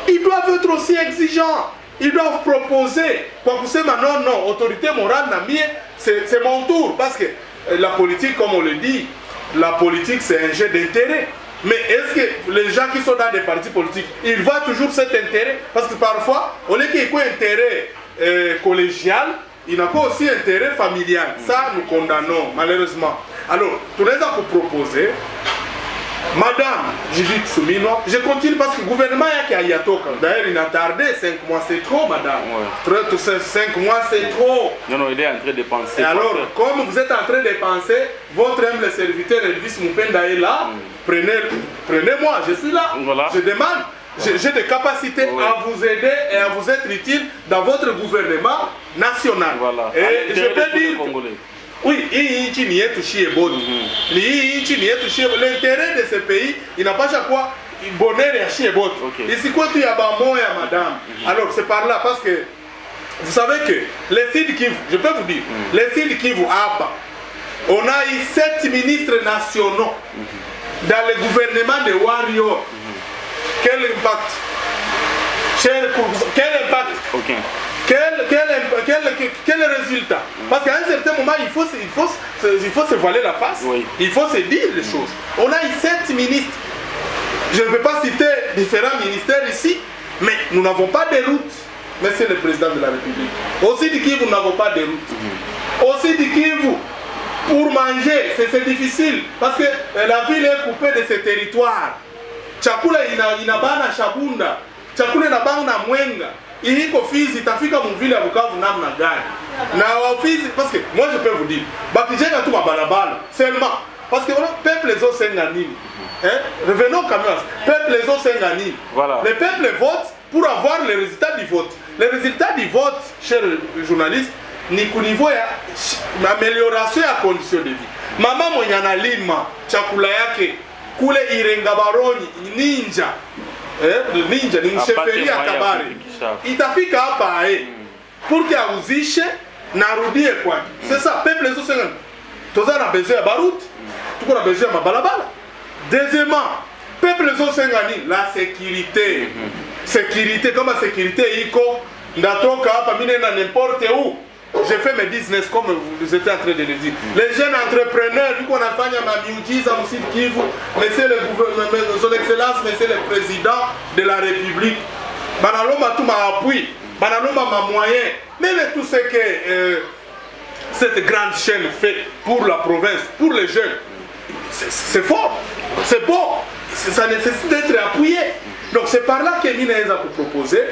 ils doivent être aussi exigeants. Ils doivent proposer. Pour que non, autorité morale, c'est mon tour. Parce que la politique, comme on le dit, la politique c'est un jeu d'intérêt. Mais est-ce que les gens qui sont dans des partis politiques, ils voient toujours cet intérêt? Parce que parfois, on est qu'il y a un intérêt collégial, il n'y a pas aussi un intérêt familial. Ça, nous condamnons, malheureusement. Alors, tout le monde a proposer. Madame Judith Soumino, je continue parce que le gouvernement est à Yatoka. D'ailleurs, il a tardé, 5 mois c'est trop, madame. Ouais. 5 mois c'est trop. Non, il est en train de penser. Et alors, comme vous êtes en train de penser, votre humble serviteur Elvis Mupenda est là, prenez-moi, je suis là. Voilà. Je demande, j'ai des capacités à vous aider et à vous être utile dans votre gouvernement national. Voilà. Et je peux dire. Oui, l'intérêt de ce pays, il n'a pas chaque fois bonheur et chiebot. Ici, quoi, tu y as madame. Alors, c'est par là, parce que vous savez que les Sud Kivu, je peux vous dire, les Sud Kivu, on a eu 7 ministres nationaux dans le gouvernement de Warrior. Quel impact? Quel impact? Quel résultat? Parce qu'à un certain moment, il faut se voiler la face. Oui. Il faut se dire les choses. On a eu 7 ministres. Je ne peux pas citer différents ministères ici, mais nous n'avons pas de route. Monsieur le Président de la République. Aussi du Kivu, nous n'avons pas de route. Aussi du Kivu, pour manger, c'est difficile. Parce que la ville est coupée de ses territoires. Chakula inabana Shabunda. Chakula inabana Mwenga. Ihiko Fizi itafika mvile ya Bukavu namna gani? Na wafizi, parce que moi je peux vous dire, bakijenga tu mabalabala seulement parce que le peuple les autres nini. Revenons quand même. Peuple les autres nini. Voilà. Le peuple vote pour avoir les résultats du vote. Les résultats du vote, chers journalistes, ni ku niveau ya amélioration ya conditions de vie. Mama mwenye analima chakula yake kule Irenga Baroni ninja. Ninja ni msheferi ya Kabare. Itafika hapa pour que auzishe na rudie kwake. C'est ça, peuple les autres toza na besoin ya baroute, tuko na besoin ya mabalabala. Deuxièmement, peuple les autres la sécurité. Sécurité, comme la sécurité iko ndatoka hapa mine na n'importe où. J'ai fait mes business comme vous étiez en train de le dire. Les jeunes entrepreneurs, vu qu'on a fait ma miujiza Moussine Kivu, monsieur le gouvernement, son excellence, monsieur le président de la République, banaloma tout ma appui, banaloma ma moyen, même tout ce que cette grande chaîne fait pour la province, pour les jeunes, c'est fort, c'est beau, ça nécessite d'être appuyé. Donc c'est par là que Minaïza peut proposer.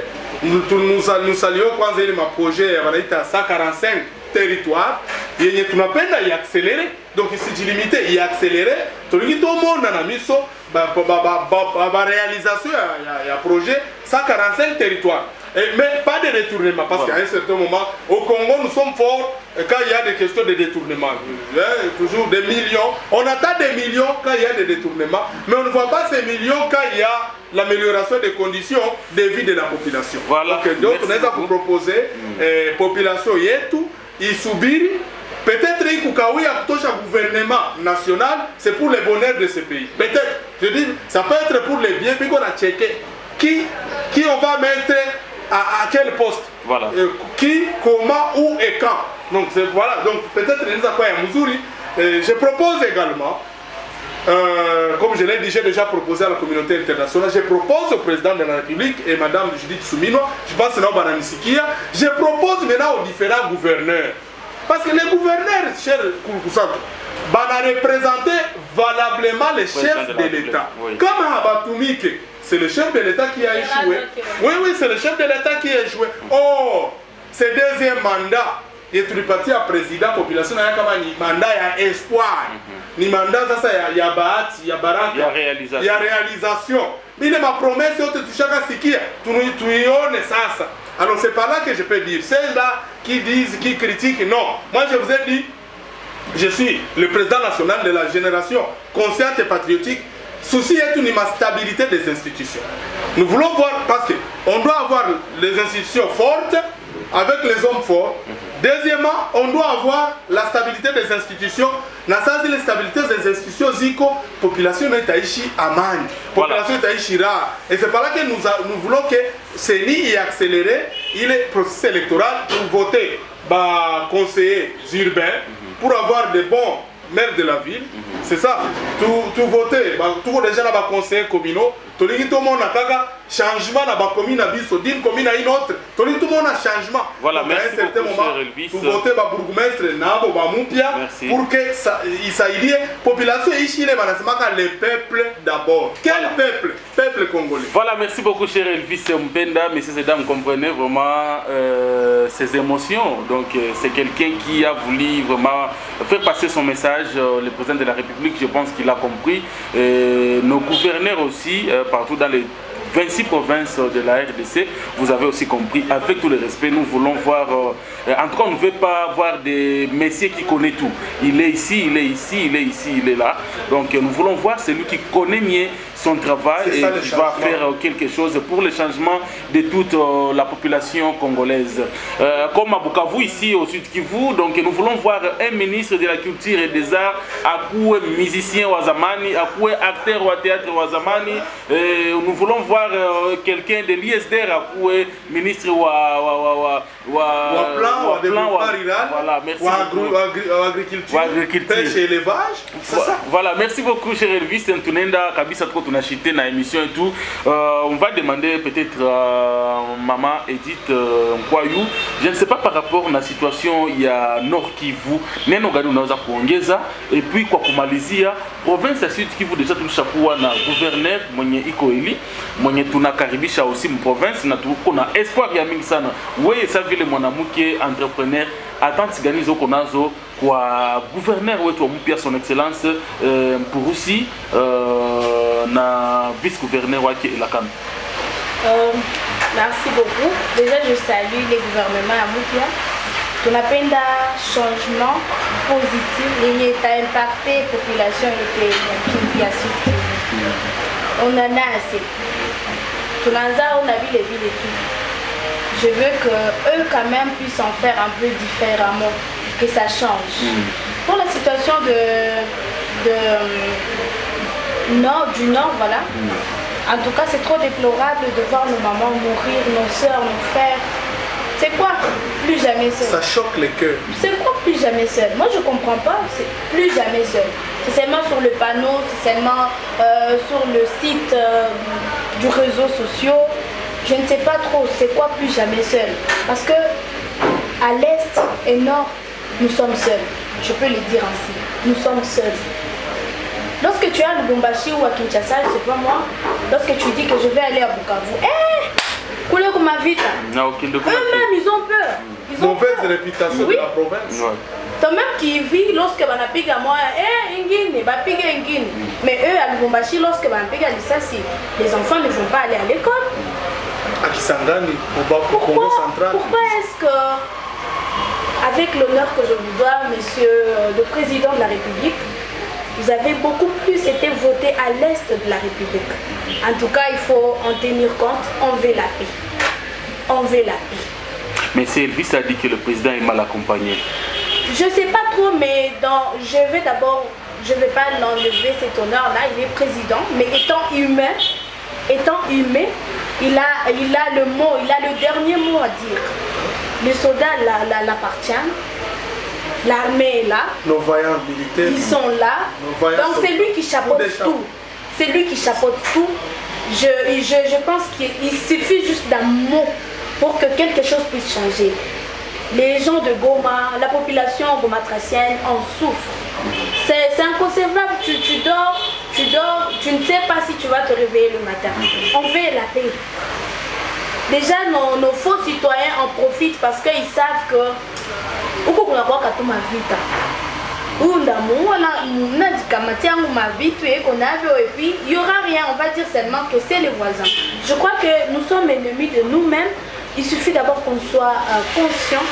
Nous saluons quand il y a un projet à 145 territoires. yenye tunapenda iaccéléré. Donc ici limité, il accéléré. Tout le monde a mis la réalisation il y a projet 145 territoires. Mais pas de détournement, parce qu'à un certain moment, au Congo, nous sommes forts quand il y a des questions de détournement. Toujours des millions. On attend des millions quand il y a des détournements, mais on ne voit pas ces millions quand il y a l'amélioration des conditions de vie de la population. Voilà. Donc, on a vous proposer population yetu, isubiri. Peut-être que gouvernement national, c'est pour le bonheur de ce pays. Peut-être, je dis, ça peut être pour les biens, puis qu'on a checké qui on va mettre à quel poste, voilà. Qui, comment, où et quand. Donc voilà, donc peut-être je propose également, comme je l'ai dit, j'ai déjà proposé à la communauté internationale, je propose au président de la République et Madame Judith Suminwa, je pense que je propose maintenant aux différents gouverneurs. Parce que les gouverneurs, cher Kouroukoussantou, vont représenter valablement les chefs de l'État. Oui. Comme Abatoumike, c'est le chef de l'État qui a échoué. Oui, c'est le chef de l'État qui a échoué. Oh, ce deuxième mandat, il est parti à président, population, il y a un mandat, il y a espoir. Il y a mandat, il y a Bahat, il y a Barak, il y a réalisation. Il y a ma promesse, tu y ça. Alors c'est pas là que je peux dire. Ceux-là qui disent, qui critiquent, non. Moi je vous ai dit, je suis le président national de la génération consciente et patriotique. Souci est une stabilité des institutions. Nous voulons voir, parce qu'on doit avoir les institutions fortes avec les hommes forts. Deuxièmement, on doit avoir la stabilité des institutions. La stabilité des institutions, Ziko, population est ici Amani, population est ici rare. Et c'est par là que nous voulons que CENI est accéléré, il est processus électoral pour voter conseillers urbains, pour avoir des bons maires de la ville. C'est ça, tout voter, tout déjà là conseillers communaux, tout le monde a changement dans la commune d'une commune à une autre, tout le monde a changement. Voilà, donc, merci à un certain beaucoup, moment, tout voter bourgmestre Nabo Bamoupia pour que il s'aille population ici les peuples d'abord. Quel peuple? Peuple congolais. Voilà, merci beaucoup cher Elvis Mpenda, messieurs et dames, comprenez vraiment ses émotions. Donc c'est quelqu'un qui a voulu vraiment faire passer son message. Le président de la République, je pense qu'il a compris. Nos gouverneurs aussi, partout dans les 26 provinces de la RDC, vous avez aussi compris, avec tout le respect, nous voulons voir, en tout cas on ne veut pas voir des messieurs qui connaissent tout. Il est ici, il est ici, il est ici, il est là. Donc nous voulons voir celui qui connaît mieux son travail et qui va faire quelque chose pour le changement de toute la population congolaise. Comme à Bukavu, ici au Sud Kivu, donc nous voulons voir un ministre de la Culture et des Arts, Akoué musicien Wazamani, Akoué acteur au théâtre Wazamani. Nous voulons voir quelqu'un de l'ISDR, Akoué ministre voilà, merci agriculture, pêche et élevage. Voilà, merci beaucoup cher Elvis Ntunenda Kabisa trop tunachité na émission et tout. On va demander peut-être à maman Edith Nkwayou, je ne sais pas par rapport à la situation il y a Nord Kivu, neno gani unaweza kuongeza et puis kwa kumalizia province ya Sud Kivu deja tulishakuwa na gouverneur mwenye iko eli mwenye tunakaribisha aussi mu province na tuko na espoir ya mingi sana. Wewe sasa vile mwanamke entrepreneur attente gani zoko nazo kwa gouverneur wetu mpya son excellence Mpurusi na vice-gouverneur wake Elakano. Merci beaucoup. Déjà je salue les gouvernements à Mupia. Tunapenda changement positif yenye ta impacté population yote ya Sud. On en a assez. Tunaanza on a vu les villes et tout. Je veux que eux quand même puissent en faire un peu différemment, que ça change. Pour la situation du Nord, voilà. En tout cas, c'est trop déplorable de voir nos mamans mourir, nos soeurs, nos frères. C'est quoi? Plus jamais seul. Ça choque les cœurs. C'est quoi plus jamais seul? Moi, je comprends pas. C'est plus jamais seul. C'est seulement sur le panneau, c'est seulement sur le site du réseau social. Je ne sais pas trop c'est quoi plus jamais seul. Parce que à l'est et nord, nous sommes seuls. Je peux le dire ainsi. Nous sommes seuls. Lorsque tu es à Lubumbashi ou à Kinshasa, je ne sais pas moi, lorsque tu dis que je vais aller à Bukavu, Eux-mêmes, ils ont peur. Ils ont mauvaise réputation de la province. Toi même qui vit lorsque on a pigé moi, mais eux à Lubumbashi, lorsque on a pigé les enfants ne vont pas aller à l'école. À Kisangani, au Congo central. Pourquoi est-ce que, avec l'honneur que je vous dois, monsieur le président de la République, vous avez beaucoup plus été voté à l'est de la République. En tout cas, il faut en tenir compte, on veut la paix. On veut la paix. Mais c'est Elvis a dit que le président est mal accompagné. Je ne sais pas trop, mais je ne vais pas l'enlever cet honneur-là, il est président, mais étant humain, il a le mot, il a le dernier mot à dire. Les soldats l'appartiennent, l'armée est là, nos voyants militaires, ils sont là, donc c'est lui qui chapeaute tout. C'est lui qui chapeaute tout. Je pense qu'il suffit juste d'un mot pour que quelque chose puisse changer. Les gens de Goma, la population gomatracienne en souffre. C'est inconcevable, tu dors, tu ne sais pas si tu vas te réveiller le matin. On veut la paix. Déjà, nos faux citoyens en profitent parce qu'ils savent que et puis il n'y aura rien, on va dire seulement que c'est les voisins. Je crois que nous sommes ennemis de nous-mêmes. Il suffit d'abord qu'on soit conscient,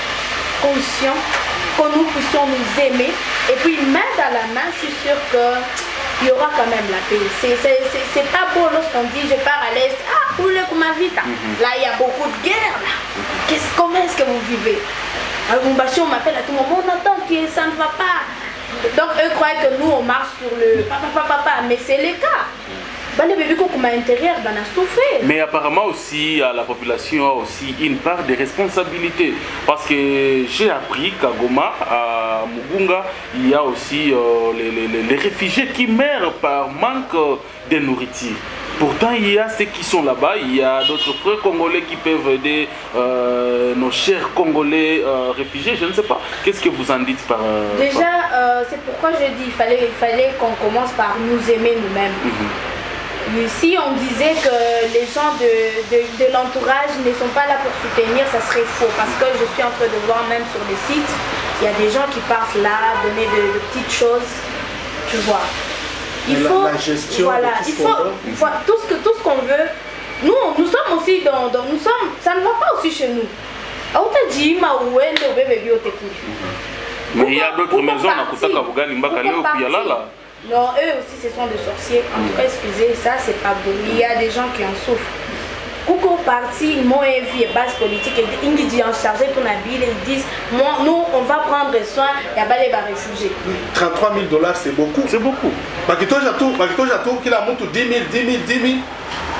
que nous puissions nous aimer. Et puis main dans la main, je suis sûre qu'il y aura quand même la paix. C'est pas beau lorsqu'on dit je pars à l'est, où le Kumavita. Là il y a beaucoup de guerre. Comment est-ce que vous vivez? À Lubumbashi, on m'appelle à tout moment, on entend que ça ne va pas. Donc eux croient que nous on marche sur le papa, mais c'est le cas. Mais apparemment aussi, la population a aussi une part de responsabilité. Parce que j'ai appris qu'à Goma, à Mugunga, il y a aussi les réfugiés qui meurent par manque de nourriture. Pourtant, il y a ceux qui sont là-bas, il y a d'autres frères congolais qui peuvent aider nos chers congolais réfugiés. Je ne sais pas. Qu'est-ce que vous en dites par... Déjà, c'est pourquoi je dis qu'il fallait qu'on commence par nous aimer nous-mêmes. Si on disait que les gens de l'entourage ne sont pas là pour soutenir, ça serait faux. Parce que je suis en train de voir même sur les sites, il y a des gens qui partent là, donner de petites choses, tu vois. Il faut, la gestion, voilà, il faut tout ce qu'on veut. Nous sommes aussi ça ne va pas aussi chez nous. Mais il y a d'autres maisons à Kutaka Bugani Mbakale ou Pialala. Non, eux aussi ce sont des sorciers. En tout cas, excusez, ça c'est pas beau. Il y a des gens qui en souffrent. Coucou parti, ils m'ont envie base politique. Ils disent en chargé ton habit, ils disent nous on va prendre soin, il y a pas les réfugiés. 33 000 $, c'est beaucoup. C'est beaucoup. Bakito Jatou, qui a monté 10 000.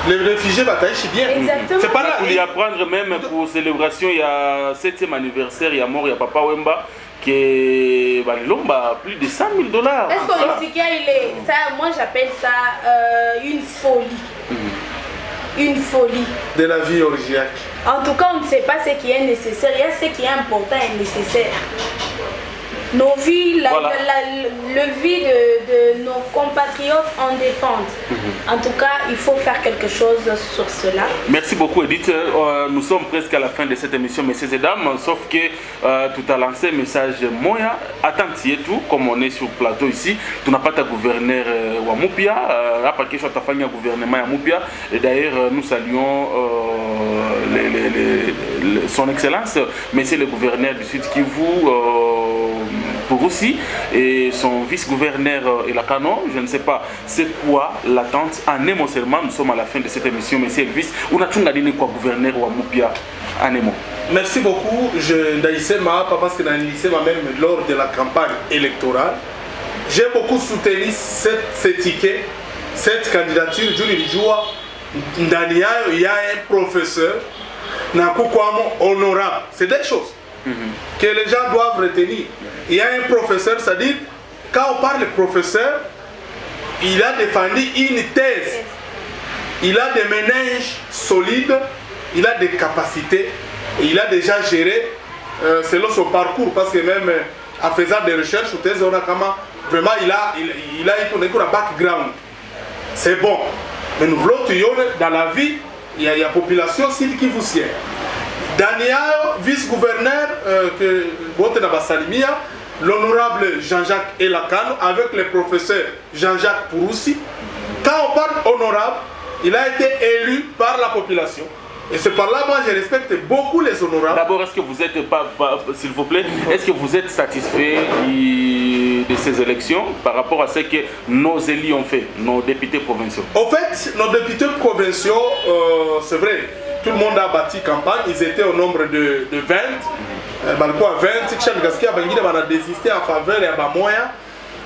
Les réfugiés bataillent bien. Exactement. C'est pas là. Il y a prendre même pour célébration, il y a 7e anniversaire, il y a mort, il y a Papa Wemba. Qui plus de 100 000 $. Est-ce que le il est ça? Moi j'appelle ça une folie. Une folie. De la vie orgiaque. En tout cas, on ne sait pas ce qui est nécessaire. Il y a ce qui est important et nécessaire. Nos vies, le vie de nos compatriotes en dépendent. En tout cas, il faut faire quelque chose sur cela. Merci beaucoup Edith. Nous sommes presque à la fin de cette émission, messieurs et dames. Sauf que tu as lancé un message moyen. Attends, tout, comme on est sur le plateau ici, tu n'as pas ta gouverneur Wamupia. Après que tu as fait un gouvernement Wamupia. Et d'ailleurs, nous saluons son excellence, monsieur le gouverneur du Sud Kivu. Pour aussi, et son vice-gouverneur Elakano, je ne sais pas c'est quoi l'attente. En un mot seulement, nous sommes à la fin de cette émission, monsieur Elvis. On a tout gagné quoi, gouverneur Wamupia, en un mot. Merci beaucoup. Je parce que même lors de la campagne électorale, j'ai beaucoup soutenu cette ticket, cette candidature. Il y a un professeur, honorable. C'est des choses que les gens doivent retenir. Il y a un professeur, c'est-à-dire, quand on parle de professeur, il a défendu une thèse. Il a des méninges solides, il a des capacités, et il a déjà géré selon son parcours, parce que même en faisant des recherches ou thèse, on a vraiment, il a un background. C'est bon. Mais nous voulons dans la vie, il y a population Sud Kivu sien. Daniel, vice-gouverneur que Bote Nabasalimia, l'honorable Jean-Jacques Elakano avec le professeur Jean-Jacques Pouroussi. Quand on parle honorable, il a été élu par la population. Et c'est par là, moi, je respecte beaucoup les honorables. D'abord, est-ce que vous êtes, s'il vous plaît, est-ce que vous êtes satisfait de ces élections par rapport à ce que nos élus ont fait, nos députés provinciaux? En fait, nos députés provinciaux, c'est vrai, tout le monde a bâti campagne, ils étaient au nombre de 20. Balko à 20, Tchad Gaskia a désisté en faveur de Bamoya.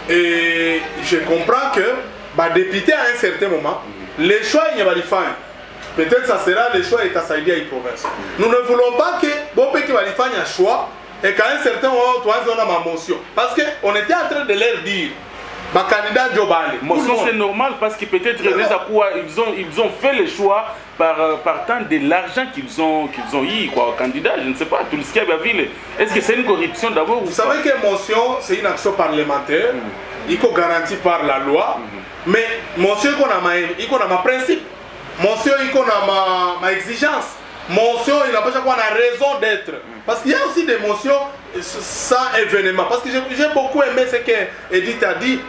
Et je comprends que les députés, à un certain moment, les choix, il n'y a pas de faille. Peut-être que ça sera le choix de Saïdia et province. Nous ne voulons pas que Bopé va faire un choix et qu'à un certain moment, toi, on a ma motion. Parce qu'on était en train de leur dire, ma candidat Jobale. Motion, c'est normal parce que peut-être ils ont fait le choix partant de l'argent qu'ils ont eu quoi, candidat, je ne sais pas, tout ce qu'il y a ville. Est-ce que c'est une corruption d'abord? Vous savez que motion, c'est une action parlementaire, il faut garantir par la loi, mais motion, il y a ma principe. Motion, il y a ma exigence. Motion, il n'a pas raison d'être. Parce qu'il y a aussi des motions sans événement. Parce que j'ai beaucoup aimé ce que Edith a dit.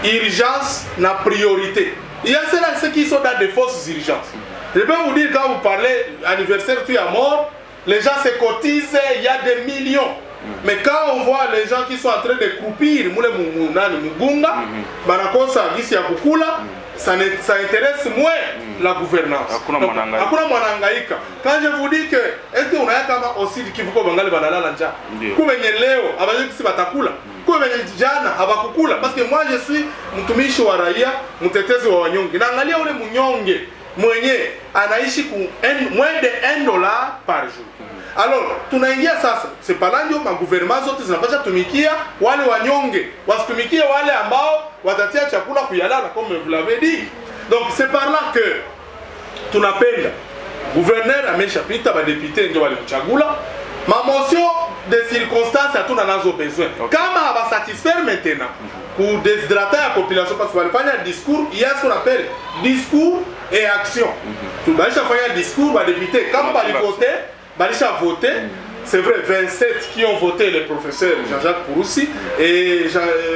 Urgence, la priorité. Il y a ceux qui sont dans des fausses urgences. Je peux vous dire, quand vous parlez anniversaire, tu es mort, les gens se cotisent, il y a des millions. Mais quand on voit les gens qui sont en train de croupir, ça intéresse moins la gouvernance. Quand je vous dis que, est-ce que on a aussi dit qu'il faut qu'on aille à la nja? Parce que moi je suis mtumishi wa raia, mtetezi wa wanyonge. Naangalia ule mnyonge mwenye anaishi moins de $1 par jour. Alors, tunaingia sasa, c'est pas là ndio magouvernement zote zinapasha tumikia wale wanyonge, wasitumikie wale ambao watatia chakula kuyalala comme vous l'avez dit. Donc c'est par là que tunapenda gouverneur ameshapita ba député ndio walimchagula. Ma motion de circonstances à tout nazo besoin. Kama va satisfaire maintenant pour déshydrater la population parce qu'on va faire un discours, il y a ce qu'on appelle discours et action. Tu vas faire un discours ba député comme va voter. Balisha a voté, c'est vrai, 27 qui ont voté, le professeur Jean-Jacques Pouroussi et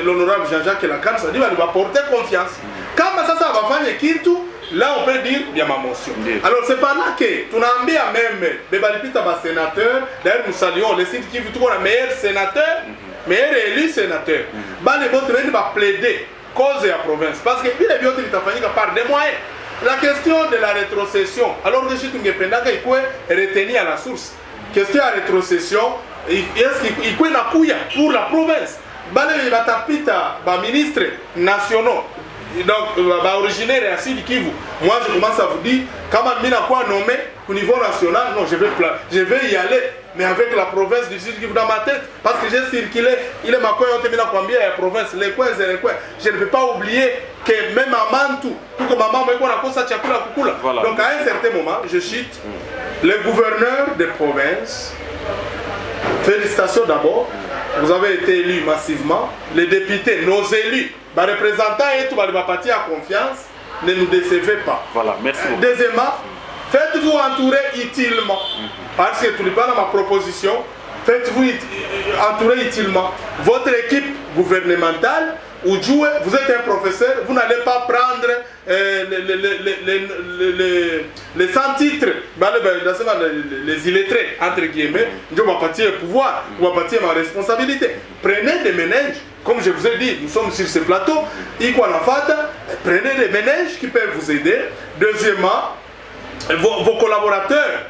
l'honorable Jean-Jacques Elakano, ça dit qu'il va porter confiance. Quand ça va faire Kintu, là on peut dire il y a ma motion. Alors c'est par là que tu as même les sénateurs, d'ailleurs nous saluons les sites qui veulent un meilleur sénateur, meilleur élu sénateur. Les autres va plaider cause de la province parce que les autres ils par des moyens. La question de la rétrocession, alors que je suis retenir à la source. Question de la rétrocession, est-ce qu'il y a pour la province? Il y a des ministres nationaux, donc originaires à Sud Kivu. Moi je commence à vous dire, quand je suis nommé au niveau national, non, je vais y aller, mais avec la province du Sud Kivu dans ma tête, parce que j'ai circulé, il est ma coin, on la province, les coins et les coins. Je ne peux pas oublier que même à Mantou, tout comme maman, voilà. Donc à un certain moment, je cite, le gouverneur des provinces, félicitations d'abord, vous avez été élus massivement, les députés, nos élus, les représentants et tout, les partis à confiance, ne nous décevez pas. Voilà, merci beaucoup. Deuxièmement, faites-vous entourer utilement, parce que tu n'es pas dans ma proposition, faites-vous entourer utilement. Votre équipe gouvernementale, ou jouez, vous êtes un professeur, vous n'allez pas prendre les 100 titres, les illettrés, entre guillemets, je vais partir le pouvoir, je vais partir ma responsabilité. Prenez des ménages, comme je vous ai dit, nous sommes sur ce plateau, prenez des ménages qui peuvent vous aider. Deuxièmement, vos collaborateurs,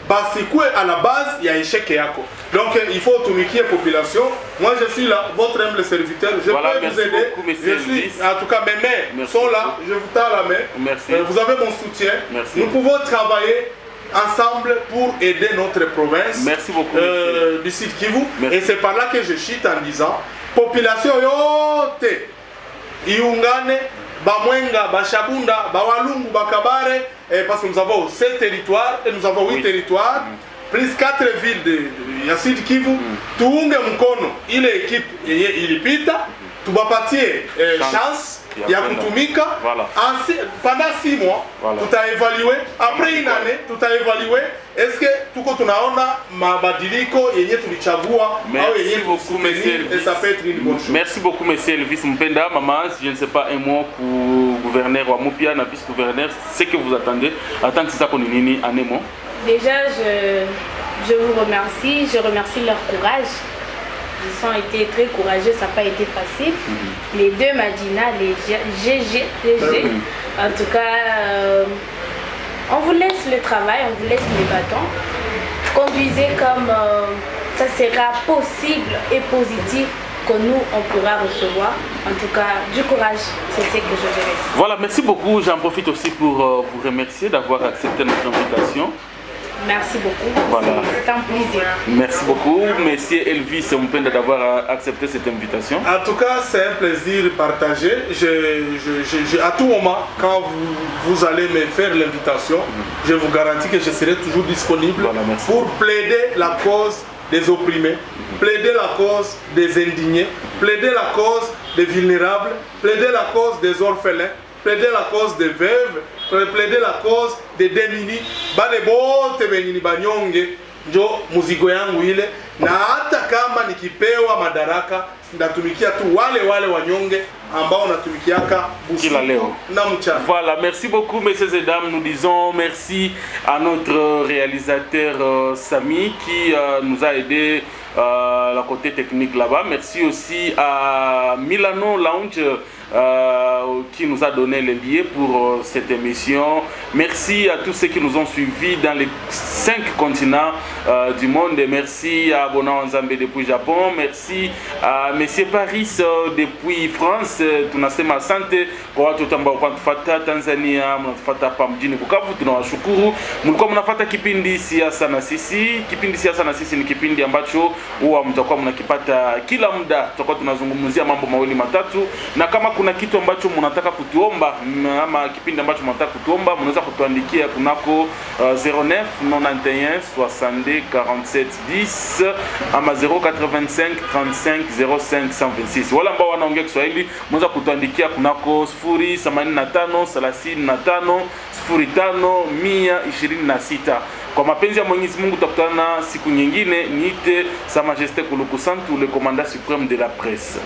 à la base, il y a échec et accord. Donc il faut tumiquer la population. Moi je suis là, votre humble serviteur. Je peux vous aider. Je suis, en tout cas mes mains sont là. Je vous tends la main. Merci. Vous avez mon soutien. Merci. Nous pouvons travailler ensemble pour aider notre province. Merci beaucoup. Du Sud Kivu. Et c'est par là que je chute en disant population yote iungane Bamwenga, Bachabunda, Bawalungu, Bakabare, parce que nous avons 7 territoires et nous avons 8 territoires, plus 4 villes de Sud Kivu. Tuunge mkono ile équipe ilipita, tubapatie chance ya kutumika pendant 6 mois tutaevaluer après une année tutaevaluer est-ce que tuko tunaona mabadiliko yenye tulichagua au yenye tukusumenir et ça peut être une bonne chose. Merci beaucoup monsieur Elvis Mpenda. Maman, je ne sais pas un mot pour gouverneur wa Mupia na vice-gouverneur, ce que vous attendez en tant que ça qu'on nini en un mot. Déjà je vous remercie, je remercie leur courage. Ils ont été très courageux, ça n'a pas été facile. Les deux Madina, les GG, en tout cas, on vous laisse le travail, on vous laisse les bâtons. Conduisez comme ça sera possible et positif que nous, on pourra recevoir. En tout cas, du courage, c'est ce que je dirais. Voilà, merci beaucoup. J'en profite aussi pour vous remercier d'avoir accepté notre invitation. Merci beaucoup. Voilà. C'est un plaisir. Merci beaucoup, monsieur Elvis Mpenda, d'avoir accepté cette invitation. En tout cas, c'est un plaisir partagé. À tout moment, quand vous allez me faire l'invitation, je vous garantis que je serai toujours disponible pour plaider la cause des opprimés, plaider la cause des indignés, plaider la cause des vulnérables, plaider la cause des orphelins, plaider la cause des veuves, plaider la cause des démunis. Bale bote benini banyonge njo muzigo yangu ile, na hata kama nikipewa madaraka ndatumikia tu wale wanyonge ambao natumikiaka kila leo na mchana. Voilà, merci beaucoup messieurs et dames. Nous disons merci à notre réalisateur Samy qui nous a aidé la côté technique là-bas. Merci aussi à Milano Lounge qui nous a donné les liens pour cette émission. Merci à tous ceux qui nous ont suivis dans les 5 continents du monde. Et merci à Bonan Nzambe depuis Japon. Merci à Monsieur Paris depuis France. Tunasema asante kwa watu ambao wanatufuata Tanzania, mnatufuata hapa mjini Bukavu. Tunawashukuru. Mlikuwa mnafuata kipindi Siasa na Sisi. Kipindi Siasa na Sisi ni kipindi ambacho huwa mtakuwa mnakipata kila muda. Tutakuwa tunazungumzia mambo mawili matatu, na kama kuna kitu ambacho mnataka kutuomba ama kipindi ambacho mnataka kutuomba, mnaweza kutuandikia kunako 09 91 62 47 10 ama 085 35 05 126. Wala ambao wanaongea Kiswahili mnaweza kutuandikia kunako 085 35 05 126. Kwa mapenzi ya Mwenyezi Mungu tutakutana siku nyingine. Niite Sa Majesté Kuluku Santu, le commandant suprême de la presse.